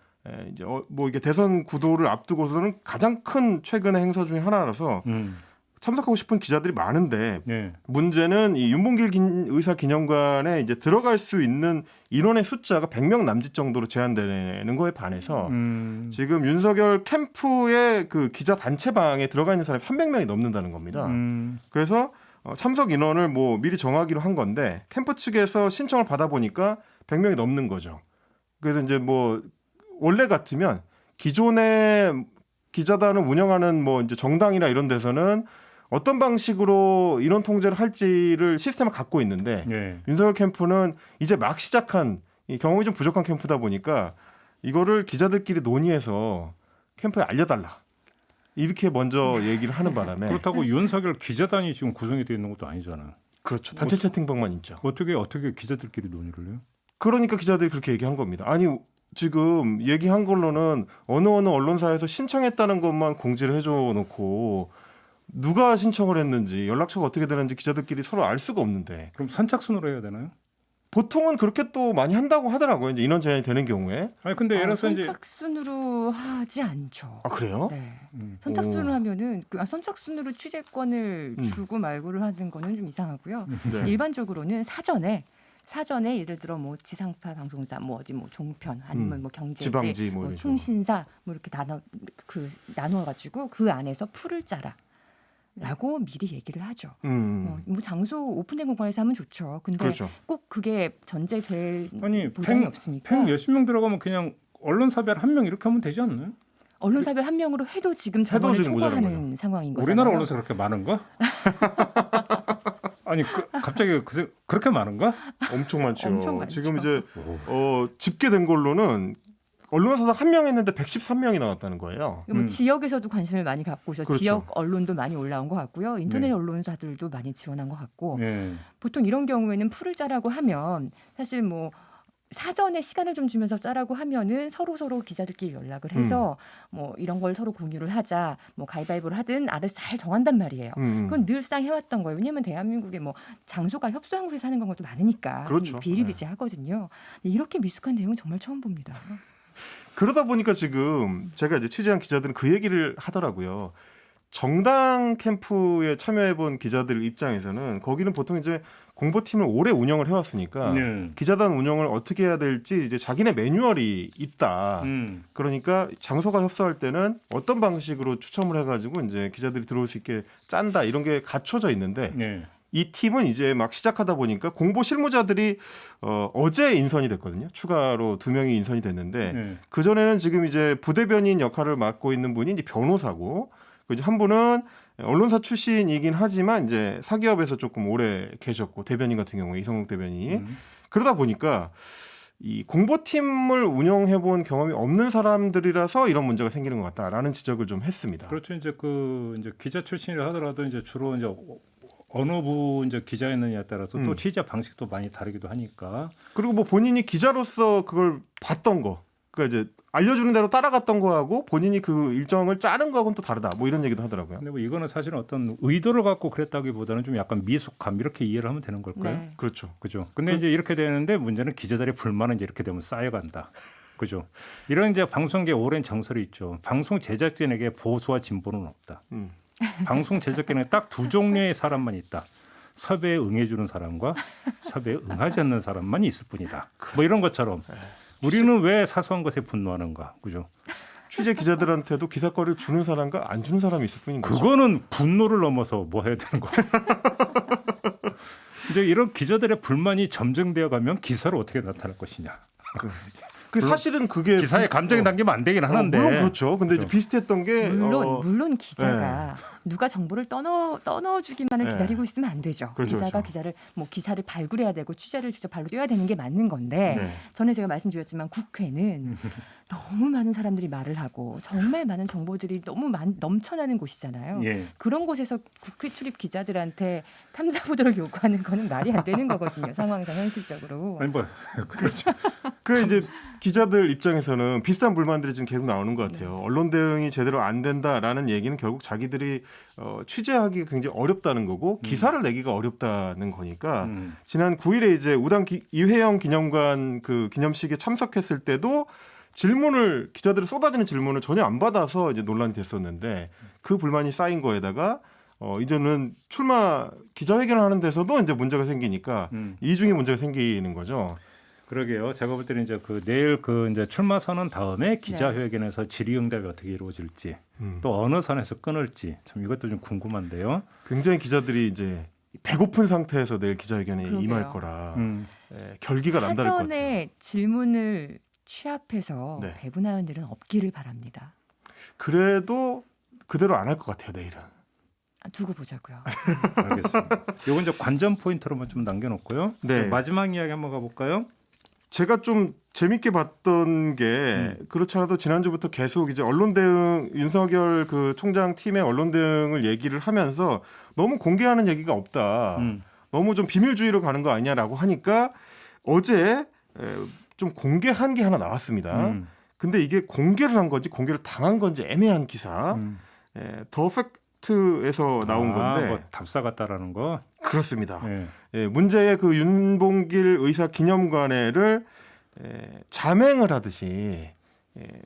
이제 뭐 이게 대선 구도를 앞두고서는 가장 큰 최근의 행사 중에 하나라서. 참석하고 싶은 기자들이 많은데 문제는 이 윤봉길 의사 기념관에 이제 들어갈 수 있는 인원의 숫자가 100명 남짓 정도로 제한되는 거에 반해서 지금 윤석열 캠프의 그 기자 단체방에 들어가 있는 사람이 300명이 넘는다는 겁니다. 그래서 참석 인원을 뭐 미리 정하기로 한 건데 캠프 측에서 신청을 받아보니까 100명이 넘는 거죠. 그래서 이제 뭐 원래 같으면 기존의 기자단을 운영하는 뭐 이제 정당이나 이런 데서는 어떤 방식으로 인원 통제를 할지를 시스템을 갖고 있는데 윤석열 캠프는 이제 막 시작한 경험이 좀 부족한 캠프다 보니까 이거를 기자들끼리 논의해서 캠프에 알려달라 이렇게 먼저 얘기를 하는 바람에 그렇다고 윤석열 기자단이 지금 구성이 되어 있는 것도 아니잖아요. 그렇죠. 단체 채팅방만 있죠. 어떻게 기자들끼리 논의를 해요? 그러니까 기자들이 그렇게 얘기한 겁니다. 아니 지금 얘기한 걸로는 어느 언론사에서 신청했다는 것만 공지를 해줘 놓고 누가 신청을 했는지 연락처가 어떻게 되는지 기자들끼리 서로 알 수가 없는데 그럼 선착순으로 해야 되나요? 보통은 그렇게 또 많이 한다고 하더라고요. 이제 인원 제한이 되는 경우에. 아니 근데 예를 들어서 이제 선착순으로 하지 않죠. 아 그래요? 네. 선착순으로 하면은 선착순으로 취재권을 주고 말고를 하는 거는 좀 이상하고요. 일반적으로는 사전에 예를 들어 뭐 지상파 방송사 뭐 어디 뭐 종편 아니면 뭐 경제지 지방지 뭐 통신사 뭐 이렇게 나눠 가지고 그 안에서 풀을 짜라. 라고 미리 얘기를 하죠. 뭐 장소 오픈된 공간에서 하면 좋죠. 근데 그렇죠. 꼭 그게 전제될 아니, 보장이 없으니까. 몇십 명 들어가면 그냥 언론사별 한 명 이렇게 하면 되지 않나요? 언론사별 한 명으로 해도 지금 정원을 초과하는 상황인 거잖아요. 우리나라 언론사 그렇게 많은가? 아니 갑자기 그렇게 많은가? 엄청 많죠. 엄청 많죠. 지금 이제 집계된 걸로는 언론사당 한 명 했는데 113명이 나왔다는 거예요. 뭐 지역에서도 관심을 많이 갖고 있어 그렇죠. 지역 언론도 많이 올라온 것 같고요. 인터넷 언론사들도 많이 지원한 것 같고 보통 이런 경우에는 풀을 짜라고 하면 사실 뭐 사전에 시간을 좀 주면서 짜라고 하면은 서로 기자들끼리 연락을 해서 뭐 이런 걸 서로 공유를 하자, 뭐 가위바위보를 하든 알아서 잘 정한단 말이에요. 그건 늘상 해왔던 거예요. 왜냐하면 대한민국에 뭐 장소가 협소한국에 사는 경우도 많으니까 그렇죠. 비일비재하거든요. 이렇게 미숙한 내용은 정말 처음 봅니다. 그러다 보니까 지금 제가 이제 취재한 기자들은 그 얘기를 하더라고요. 정당 캠프에 참여해본 기자들 입장에서는 거기는 보통 이제 공보팀을 오래 운영을 해왔으니까 네. 기자단 운영을 어떻게 해야 될지 이제 자기네 매뉴얼이 있다. 그러니까 장소가 협소할 때는 어떤 방식으로 추첨을 해가지고 이제 기자들이 들어올 수 있게 짠다 이런 게 갖춰져 있는데 네. 이 팀은 이제 막 시작하다 보니까 공보 실무자들이 어제 인선이 됐거든요. 추가로 2명이 인선이 됐는데 네. 그 전에는 지금 이제 부대변인 역할을 맡고 있는 분이 이제 변호사고 이제 한 분은 언론사 출신이긴 하지만 이제 사기업에서 조금 오래 계셨고 대변인 같은 경우에 이성록 대변인이 그러다 보니까 이 공보팀을 운영해본 경험이 없는 사람들이라서 이런 문제가 생기는 것 같다라는 지적을 좀 했습니다. 그렇죠. 이제 이제 기자 출신이라 하더라도 이제 주로 이제 어느 부 이제 기자였느냐에 따라서 또 취재 방식도 많이 다르기도 하니까. 그리고 뭐 본인이 기자로서 그걸 봤던 거, 그러니까 이제 알려주는 대로 따라갔던 거하고 본인이 그 일정을 짜는 거하고는 또 다르다. 뭐 이런 얘기도 하더라고요. 근데 뭐 이거는 사실은 어떤 의도를 갖고 그랬다기보다는 좀 약간 미숙함 이렇게 이해를 하면 되는 걸까요? 네. 그렇죠. 그죠. 근데 이제 이렇게 되는데 문제는 기자들의 불만은 이제 이렇게 되면 쌓여간다. 그죠. 이런 이제 방송계 오랜 정설이 있죠. 방송 제작진에게 보수와 진보는 없다. 방송 제작진에게 딱 2종류의 사람만 있다. 섭외에 응해주는 사람과 섭외에 응하지 않는 사람만 있을 뿐이다. 뭐 이런 것처럼 우리는 왜 사소한 것에 분노하는가, 그죠? 취재 기자들한테도 기사거리를 주는 사람과 안 주는 사람이 있을 뿐인 거죠. 그거는 분노를 넘어서 뭐 해야 되는 거야? 이제 이런 기자들의 불만이 점증되어 가면 기사로 어떻게 나타날 것이냐? 그 사실은 그게 기사에 감정이 담기면 안 되긴 하는데. 물론 그렇죠. 근데 그렇죠. 이제 비슷했던 게 물론 기자가 누가 정보를 떠넣어주기만을 네. 기다리고 있으면 안 되죠. 그렇죠, 기자가 그렇죠. 기사를 발굴해야 되고 취재를 직접 발로 뛰어야 되는 게 맞는 건데 네. 전에 제가 말씀드렸지만 국회는 너무 많은 사람들이 말을 하고 정말 많은 정보들이 너무 넘쳐나는 곳이잖아요. 예. 그런 곳에서 국회 출입 기자들한테 탐사 보도를 요구하는 거는 말이 안 되는 거거든요. 상황상 현실적으로. 아니 뭐 그렇죠. 그 이제 기자들 입장에서는 비슷한 불만들이 지금 계속 나오는 것 같아요. 언론 대응이 제대로 안 된다라는 얘기는 결국 자기들이 취재하기가 굉장히 어렵다는 거고 기사를 내기가 어렵다는 거니까 지난 9일에 이제 우당 이회영 기념관 그 기념식에 참석했을 때도 기자들이 쏟아지는 질문을 전혀 안 받아서 이제 논란이 됐었는데 그 불만이 쌓인 거에다가 이제는 출마 기자회견을 하는 데서도 이제 문제가 생기니까 이중에 문제가 생기는 거죠. 그러게요. 제가 볼 때는 이제 내일 이제 출마 선언 다음에 기자회견에서 질의응답이 어떻게 이루어질지 또 어느 선에서 끊을지 참 이것도 좀 궁금한데요. 굉장히 기자들이 이제 배고픈 상태에서 내일 기자회견에 그러게요. 임할 거라 결기가 남다를 것 같아요. 사전에 질문을 취합해서 네. 배분하는 일은 없기를 바랍니다. 그래도 그대로 안 할 것 같아요. 내일은. 두고 보자고요. 알겠습니다. 이건 이제 관전 포인트로만 좀 남겨놓고요. 네. 마지막 이야기 한번 가볼까요? 제가 좀 재밌게 봤던 게 그렇지 않아도 지난주부터 계속 이제 언론 대응 윤석열 그 총장 팀의 언론 대응을 얘기를 하면서 너무 공개하는 얘기가 없다. 너무 좀 비밀주의로 가는 거 아니냐라고 하니까 어제 좀 공개한 게 하나 나왔습니다. 근데 이게 공개를 한 건지 공개를 당한 건지 애매한 기사. 더 팩트에서 나온 건데 뭐 답사 같다라는 거. 그렇습니다. 예. 예, 문제의 그 윤봉길 의사 기념관회를 자맹을 하듯이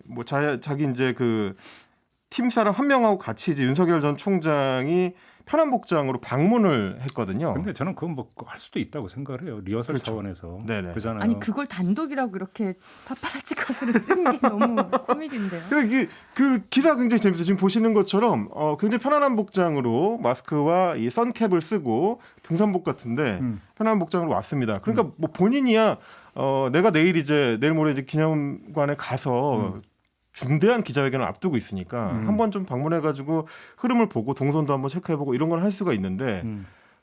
뭐 자기 이제 그 팀 사람 한 명하고 같이 이제 윤석열 전 총장이 편한 복장으로 방문을 했거든요. 근데 저는 그건 뭐 할 수도 있다고 생각을 해요. 리허설 그렇죠. 차원에서. 네네. 그잖아요. 아니 그걸 단독이라고 이렇게 파파라치 컷으로 쓴 게 너무 코미디인데요. 근데 이게 그 기사 굉장히 재밌어요. 지금 보시는 것처럼 굉장히 편안한 복장으로 마스크와 이 선캡을 쓰고 등산복 같은데 편안한 복장으로 왔습니다. 그러니까 뭐 본인이야 내가 내일 모레 이제 기념관에 가서 중대한 기자회견을 앞두고 있으니까 한번 좀 방문해가지고 흐름을 보고 동선도 한번 체크해보고 이런 걸 할 수가 있는데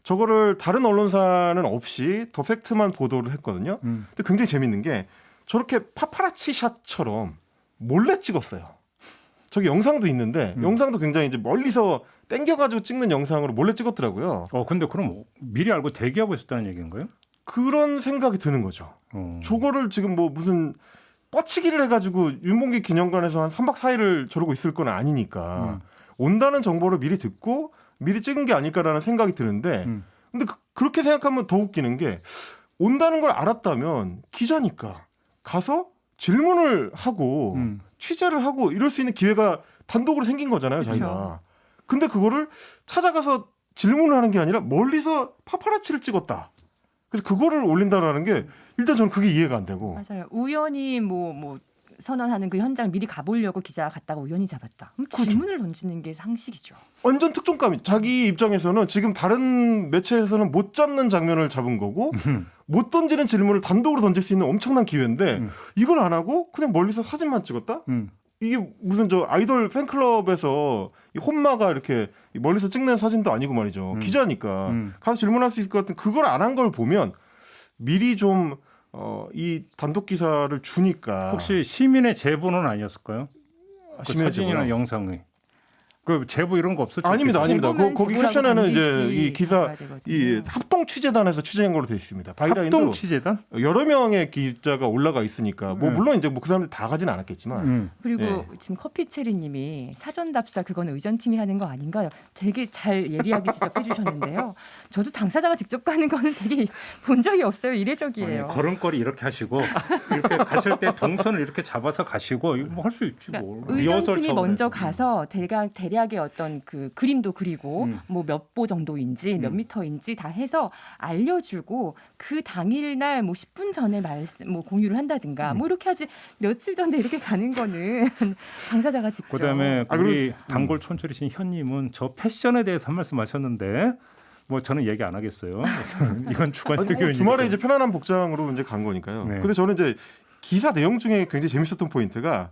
저거를 다른 언론사는 없이 더 팩트만 보도를 했거든요. 근데 굉장히 재밌는 게 저렇게 파파라치 샷처럼 몰래 찍었어요. 저기 영상도 있는데 영상도 굉장히 이제 멀리서 땡겨가지고 찍는 영상으로 몰래 찍었더라고요. 근데 그럼 미리 알고 대기하고 있었다는 얘기인가요? 그런 생각이 드는 거죠. 저거를 지금 뭐 무슨 뻗치기를 해가지고 윤봉길 기념관에서 한 3박 4일을 저러고 있을 건 아니니까 온다는 정보를 미리 듣고 미리 찍은 게 아닐까라는 생각이 드는데 근데 그렇게 생각하면 더 웃기는 게 온다는 걸 알았다면 기자니까 가서 질문을 하고 취재를 하고 이럴 수 있는 기회가 단독으로 생긴 거잖아요. 그쵸. 자기가. 근데 그거를 찾아가서 질문을 하는 게 아니라 멀리서 파파라치를 찍었다. 그래서 그거를 올린다라는 게 일단 저는 그게 이해가 안 되고. 맞아요. 우연히 뭐 선언하는 그 현장 미리 가보려고 기자가 갔다가 우연히 잡았다. 그럼 그렇죠. 질문을 던지는 게 상식이죠. 완전 특종감이 자기 입장에서는 지금 다른 매체에서는 못 잡는 장면을 잡은 거고 못 던지는 질문을 단독으로 던질 수 있는 엄청난 기회인데 이걸 안 하고 그냥 멀리서 사진만 찍었다? 이게 무슨 저 아이돌 팬클럽에서 이 혼마가 이렇게 멀리서 찍는 사진도 아니고 말이죠. 기자니까 가서 질문할 수 있을 것 같은 그걸 안 한 걸 보면 미리 좀 이 단독 기사를 주니까 혹시 시민의 제보는 아니었을까요? 그 시민의 사진이나 제보요? 영상이 그 제보 이런 거 없었죠? 아닙니다, 아닙니다. 제보면 거기 제보라고 캡션에는 이제 반드시 이 기사 잡아야 되거든요. 이 합동 취재단에서 취재한 걸로 되어 있습니다. 바이라인도 합동 취재단? 여러 명의 기자가 올라가 있으니까 뭐 물론 이제 뭐 그 사람들 다 가지는 않았겠지만 그리고 예. 지금 커피체리님이 사전 답사 그건 의전팀이 하는 거 아닌가요? 되게 잘 예리하게 지적해 주셨는데요. 저도 당사자가 직접 가는 거는 되게 본 적이 없어요. 이례적이에요. 아니, 걸음걸이 이렇게 하시고 이렇게 가실 때 동선을 이렇게 잡아서 가시고 뭐 할 수 있지 뭐. 그러니까 리허설 의전팀이 차원에서. 먼저 가서 대략의 어떤 그 그림도 그리고 뭐 몇 보 정도인지 몇 미터인지 다 해서 알려주고 그 당일날 뭐 10분 전에 뭐 공유를 한다든가 뭐 이렇게 하지 며칠 전에 이렇게 가는 거는 당사자가 직접. 그다음에 아, 우리 단골 촌철이신 현님은 저 패션에 대해서 한 말씀하셨는데 뭐 저는 얘기 안 하겠어요. 이건 주관 아니, 뭐 의견이니까. 주말에 이제 편안한 복장으로 이제 간 거니까요. 네. 근데 저는 이제 기사 내용 중에 굉장히 재밌었던 포인트가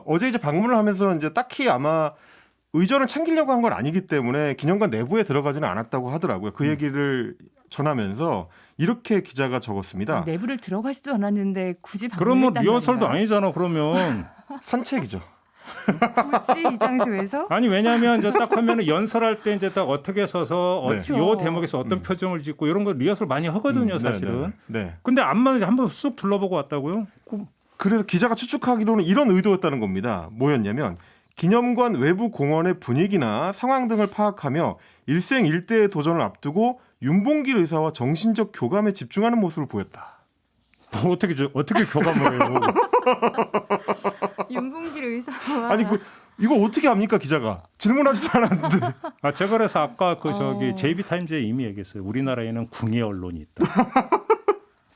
어제 이제 방문을 하면서 이제 딱히 아마 의전을 챙기려고 한 건 아니기 때문에 기념관 내부에 들어가지는 않았다고 하더라고요. 그 얘기를 전하면서 이렇게 기자가 적었습니다. 내부를 들어가지도 않았는데 굳이 그럼 뭐 방문했단 리허설도 말인가요? 아니잖아. 그러면 산책이죠. 굳이 이 장소에서? 아니 왜냐하면 이제 딱 하면은 연설할 때 이제 딱 어떻게 서서 네. 요 대목에서 어떤 표정을 짓고 이런 거 리허설 많이 하거든요, 사실은. 네. 근데 안만 한번 쑥 둘러보고 왔다고요? 그래서 기자가 추측하기로는 이런 의도였다는 겁니다. 뭐였냐면 기념관 외부 공원의 분위기나 상황 등을 파악하며 일생일대의 도전을 앞두고 윤봉길 의사와 정신적 교감에 집중하는 모습을 보였다. 뭐 어떻게 교감을 해요? 윤봉길 의사와 아니 이거 어떻게 합니까 기자가 질문하지도 않았는데. 아, 제가 그래서 아까 그 저기 어. JB타임즈에 이미 얘기했어요. 우리나라에는 궁예 언론이 있다.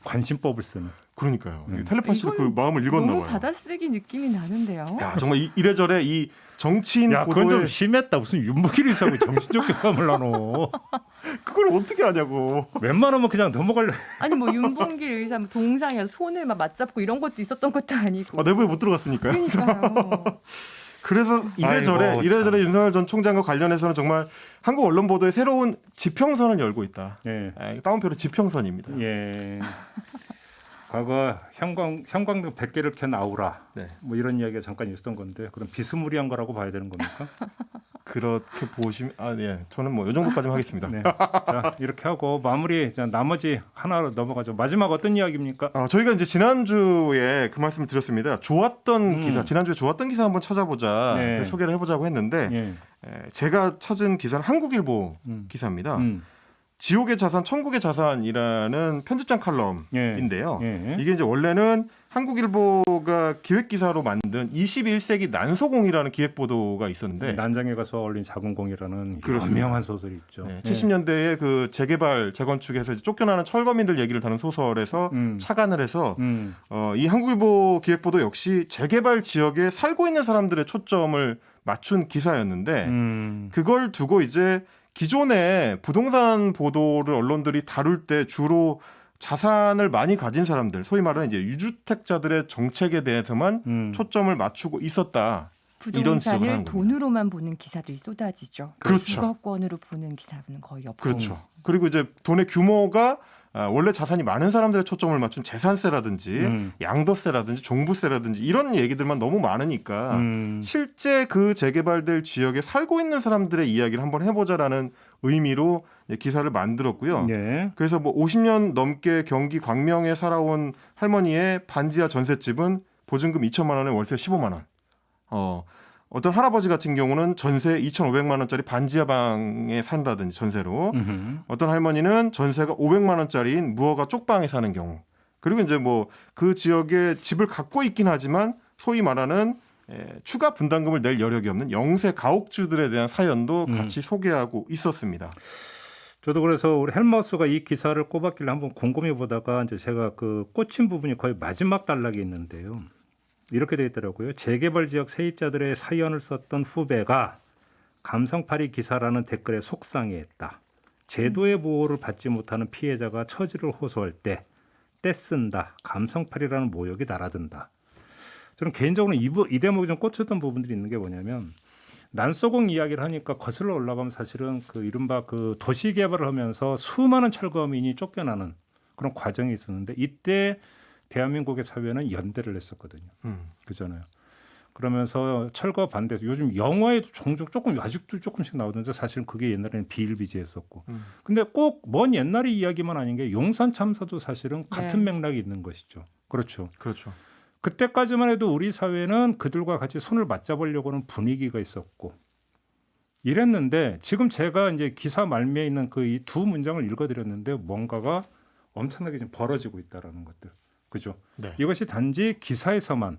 관심법을 쓰는. 그러니까요. 텔레파시로 그 이건 마음을 읽었나 너무 봐요. 받아쓰기 느낌이 나는데요. 야 정말 이래저래 이 정치인 야, 그건 보도에 좀 심했다. 무슨 윤봉길 의사하고 정신적 교감을 나눠. 그걸 어떻게 하냐고. 웬만하면 그냥 넘어갈래. 아니 뭐 윤봉길 의사 뭐 동상이야 손을 막 맞잡고 이런 것도 있었던 것도 아니고. 내부에 못 들어갔으니까요. 그러니까요. 그래서 이래저래 아이고, 이래저래 참. 윤석열 전 총장과 관련해서는 정말 한국 언론 보도에 새로운 지평선을 열고 있다. 예. 따옴표로 지평선입니다. 예. 과거 형광등 100개를 켠 아우라. 네. 뭐 이런 이야기가 잠깐 있었던 건데 그럼 비스무리한 거라고 봐야 되는 겁니까? 그렇게 보시면 네. 저는 뭐 이 정도까지만 하겠습니다. 네. 자, 이렇게 하고 마무리. 자, 나머지 하나로 넘어가죠. 마지막 어떤 이야기입니까? 저희가 이제 지난주에 그 말씀을 드렸습니다. 좋았던 기사, 지난주에 좋았던 기사 한번 찾아보자 네. 소개를 해보자고 했는데 예. 제가 찾은 기사는 한국일보 기사입니다. 지옥의 자산, 천국의 자산이라는 편집장 칼럼인데요. 예. 이게 이제 원래는 한국일보가 기획 기사로 만든 21세기 난소공이라는 기획 보도가 있었는데 난장에 가서 어울린 작은 공이라는 그렇습니다. 유명한 소설이 있죠. 네, 70년대에 그 재개발 재건축에서 이제 쫓겨나는 철거민들 얘기를 다룬 소설에서 착안을 해서 이 한국일보 기획 보도 역시 재개발 지역에 살고 있는 사람들의 초점을 맞춘 기사였는데 그걸 두고 이제 기존에 부동산 보도를 언론들이 다룰 때 주로 자산을 많이 가진 사람들, 소위 말하는 이제 유주택자들의 정책에 대해서만 초점을 맞추고 있었다. 이런 지적을 부동산을 하는 겁니다. 돈으로만 보는 기사들이 쏟아지죠. 그렇죠. 주거권으로 보는 기사는 거의 없고. 그렇죠. 그리고 이제 돈의 규모가 원래 자산이 많은 사람들의 초점을 맞춘 재산세라든지 양도세라든지 종부세라든지 이런 얘기들만 너무 많으니까 실제 그 재개발될 지역에 살고 있는 사람들의 이야기를 한번 해보자라는 의미로 기사를 만들었고요. 예. 그래서 뭐 50년 넘게 경기 광명에 살아온 할머니의 반지하 전셋집은 보증금 2천만 원에 월세 15만 원. 어떤 할아버지 같은 경우는 전세 2,500만 원짜리 반지하 방에 산다든지 전세로. 어떤 할머니는 전세가 500만 원짜리인 무허가 쪽방에 사는 경우. 그리고 이제 뭐 그 지역에 집을 갖고 있긴 하지만 소위 말하는 추가 분담금을 낼 여력이 없는 영세 가옥주들에 대한 사연도 같이 소개하고 있었습니다. 저도 그래서 우리 헬머스가 이 기사를 꼽았길래 한번 곰곰이 보다가 이제 제가 그 꽂힌 부분이 거의 마지막 단락에 있는데요. 이렇게 되어 있더라고요. 재개발 지역 세입자들의 사연을 썼던 후배가 감성파리 기사라는 댓글에 속상해했다. 제도의 보호를 받지 못하는 피해자가 처지를 호소할 때 떼쓴다. 감성파리라는 모욕이 날아든다. 저는 개인적으로 이 대목이 좀 꽂혔던 부분들이 있는 게 뭐냐면 난소공 이야기를 하니까 거슬러 올라가면 사실은 그 이른바 그 도시 개발을 하면서 수많은 철거민이 쫓겨나는 그런 과정이 있었는데 이때 대한민국의 사회는 연대를 했었거든요. 그잖아요. 그러면서 철거 반대해서 요즘 영화에도 종종 조금 아직도 조금씩 나오던데 사실은 그게 옛날에는 비일비재했었고. 근데 꼭 먼 옛날의 이야기만 아닌 게 용산 참사도 사실은 같은 맥락이 있는 것이죠. 그렇죠. 그렇죠. 그때까지만 해도 우리 사회는 그들과 같이 손을 맞잡으려고 하는 분위기가 있었고 이랬는데 지금 제가 이제 기사 말미에 있는 그 이 두 문장을 읽어드렸는데 뭔가가 엄청나게 지금 벌어지고 있다라는 것들. 그죠? 네. 이것이 단지 기사에서만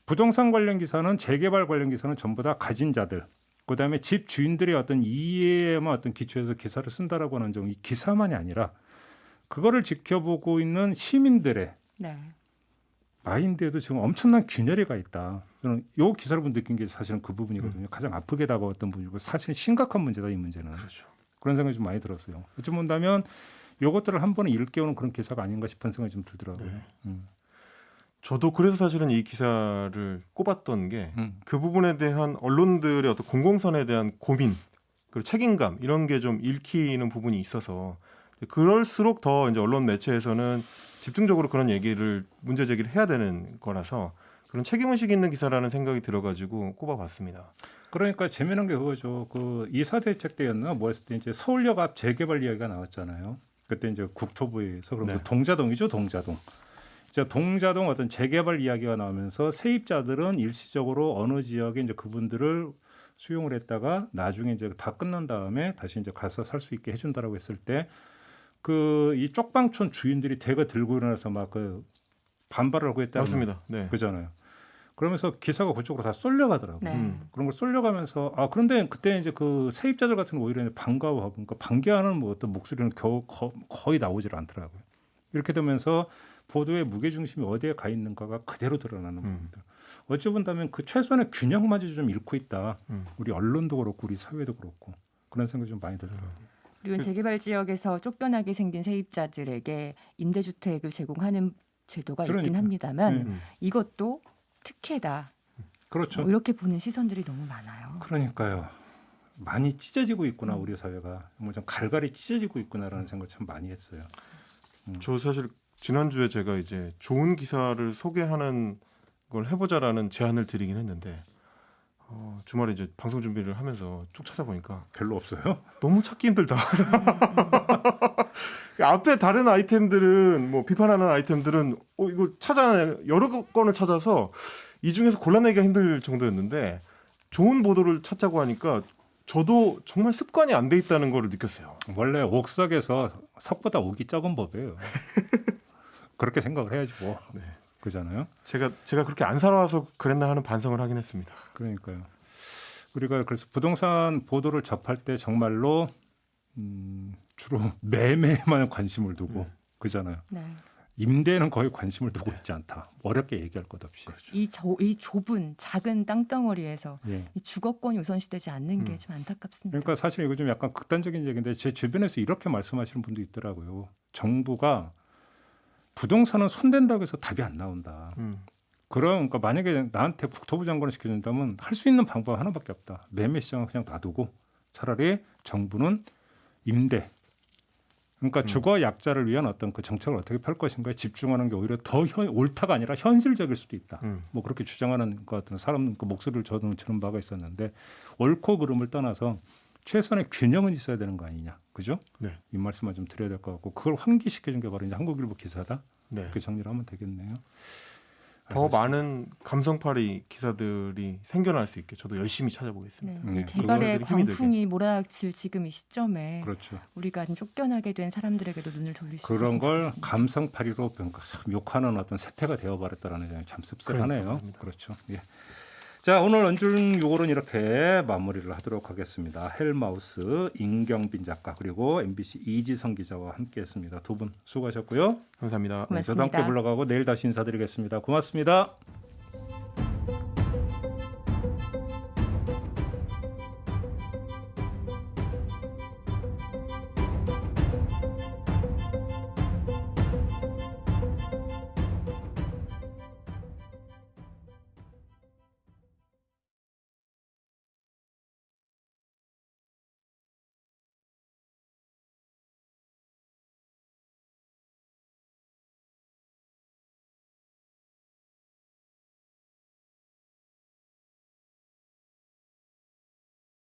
부동산 관련 기사는 재개발 관련 기사는 전부 다 가진 자들 그다음에 집 주인들의 어떤 이해에만 어떤 기초해서 기사를 쓴다라고 하는 점 이 기사만이 아니라 그거를 지켜보고 있는 시민들의 네. 마인드에도 지금 엄청난 균열이 가 있다. 저는 이 기사를 보면 느낀 게 사실은 그 부분이거든요. 가장 아프게 다가왔던 부분이고 사실 심각한 문제다 이 문제는. 그렇죠. 그런 생각이 좀 많이 들었어요. 어찌 본다면 이것들을 한 번에 일깨우는 그런 기사가 아닌가 싶은 생각이 좀 들더라고요. 네. 저도 그래서 사실은 이 기사를 꼽았던 게 그 부분에 대한 언론들의 어떤 공공선에 대한 고민 그리고 책임감 이런 게 좀 읽히는 부분이 있어서 그럴수록 더 이제 언론 매체에서는 집중적으로 그런 얘기를 문제 제기를 해야 되는 거라서 그런 책임의식 있는 기사라는 생각이 들어가지고 꼽아봤습니다. 그러니까 재미난 게 그거죠. 그 이사 대책 때였나 뭐였을 때 이제 서울역 앞 재개발 이야기가 나왔잖아요. 그때 이제 국토부에서 그럼 네. 동자동이죠, 동자동. 이제 동자동 어떤 재개발 이야기가 나오면서 세입자들은 일시적으로 어느 지역에 이제 그분들을 수용을 했다가 나중에 이제 다 끝난 다음에 다시 이제 가서 살 수 있게 해준다라고 했을 때 그 이 쪽방촌 주인들이 대거 들고 일어나서 막 그 반발을 하고 했다는 맞습니다. 네. 그잖아요. 그러면서 기사가 그쪽으로 다 쏠려가더라고요. 네. 그런 걸 쏠려가면서 그런데 그때 이제 그 세입자들 같은 거 오히려 이제 반가워하고 그러니까 반기하는 뭐 어떤 목소리는 거의 나오질 않더라고요. 이렇게 되면서 보도의 무게 중심이 어디에 가 있는가가 그대로 드러나는 부분들. 어찌 본다면 그 최소한의 균형마저 좀 잃고 있다. 우리 언론도 그렇고 우리 사회도 그렇고 그런 생각이 좀 많이 들더라고요. 그리고 재개발 지역에서 쫓겨나게 생긴 세입자들에게 임대주택을 제공하는 제도가 있긴 그러니까. 합니다만 이것도 특혜다. 그렇죠. 뭐 이렇게 보는 시선들이 너무 많아요. 그러니까요. 많이 찢어지고 있구나 우리 사회가. 뭐 좀 갈갈이 찢어지고 있구나라는 생각 참 많이 했어요. 저 사실 지난주에 제가 이제 좋은 기사를 소개하는 걸 해보자라는 제안을 드리긴 했는데 주말에 이제 방송 준비를 하면서 쭉 찾아보니까 별로 없어요? 너무 찾기 힘들다. 앞에 다른 아이템들은 뭐 비판하는 아이템들은 이거 여러 건을 찾아서 이 중에서 골라내기가 힘들 정도였는데 좋은 보도를 찾자고 하니까 저도 정말 습관이 안 돼 있다는 걸 느꼈어요. 원래 옥석에서 석보다 옥이 적은 법이에요. 그렇게 생각을 해야지 뭐. 네. 그잖아요. 제가 그렇게 안 살아와서 그랬나 하는 반성을 하긴 했습니다. 그러니까요. 우리가 그래서 부동산 보도를 접할 때 정말로 주로 매매에만 관심을 두고 그잖아요. 네. 임대는 거의 관심을 두고 있지 않다. 어렵게 얘기할 것 없이. 그렇죠. 이 좁은 작은 땅덩어리에서 예. 이 주거권이 우선시되지 않는 게 좀 안타깝습니다. 그러니까 사실 이거 좀 약간 극단적인 얘기인데 제 주변에서 이렇게 말씀하시는 분도 있더라고요. 정부가 부동산은 손댄다고 해서 답이 안 나온다. 그러니까 만약에 나한테 국토부 장관을 시켜준다면 할 수 있는 방법 하나밖에 없다. 매매 시장을 그냥 놔두고 차라리 정부는 임대 그러니까 주거 약자를 위한 어떤 그 정책을 어떻게 펼 것인가에 집중하는 게 오히려 더 옳다가 아니라 현실적일 수도 있다. 뭐 그렇게 주장하는 것 같은 사람 그 목소리를 저도 들은 바가 있었는데 옳고 그름을 떠나서 최소한의 균형은 있어야 되는 거 아니냐, 그죠? 네. 이 말씀만 좀 드려야 될 것 같고 그걸 환기시켜준 게 바로 이제 한국일보 기사다. 네. 그렇게 정리를 하면 되겠네요. 더 알겠습니다. 많은 감성파리 기사들이 생겨날 수 있게 저도 열심히 찾아보겠습니다. 네. 네, 개발의 그거들이 힘이 광풍이 몰아칠 지금 이 시점에 그렇죠. 우리가 좀 쫓겨나게 된 사람들에게도 눈을 돌릴 수 그런 있었으면 걸 좋겠습니다. 감성파리로 그러니까 참 욕하는 어떤 세태가 되어버렸다라는 점이 참 씁쓸하네요. 그러니까 그렇죠. 예. 자, 오늘 언중 요거는 이렇게 마무리를 하도록 하겠습니다. 헬마우스 임경빈 작가 그리고 MBC 이지성 기자와 함께했습니다. 두 분 수고하셨고요. 감사합니다. 네, 저도 함께 고맙습니다. 불러가고 내일 다시 인사드리겠습니다. 고맙습니다.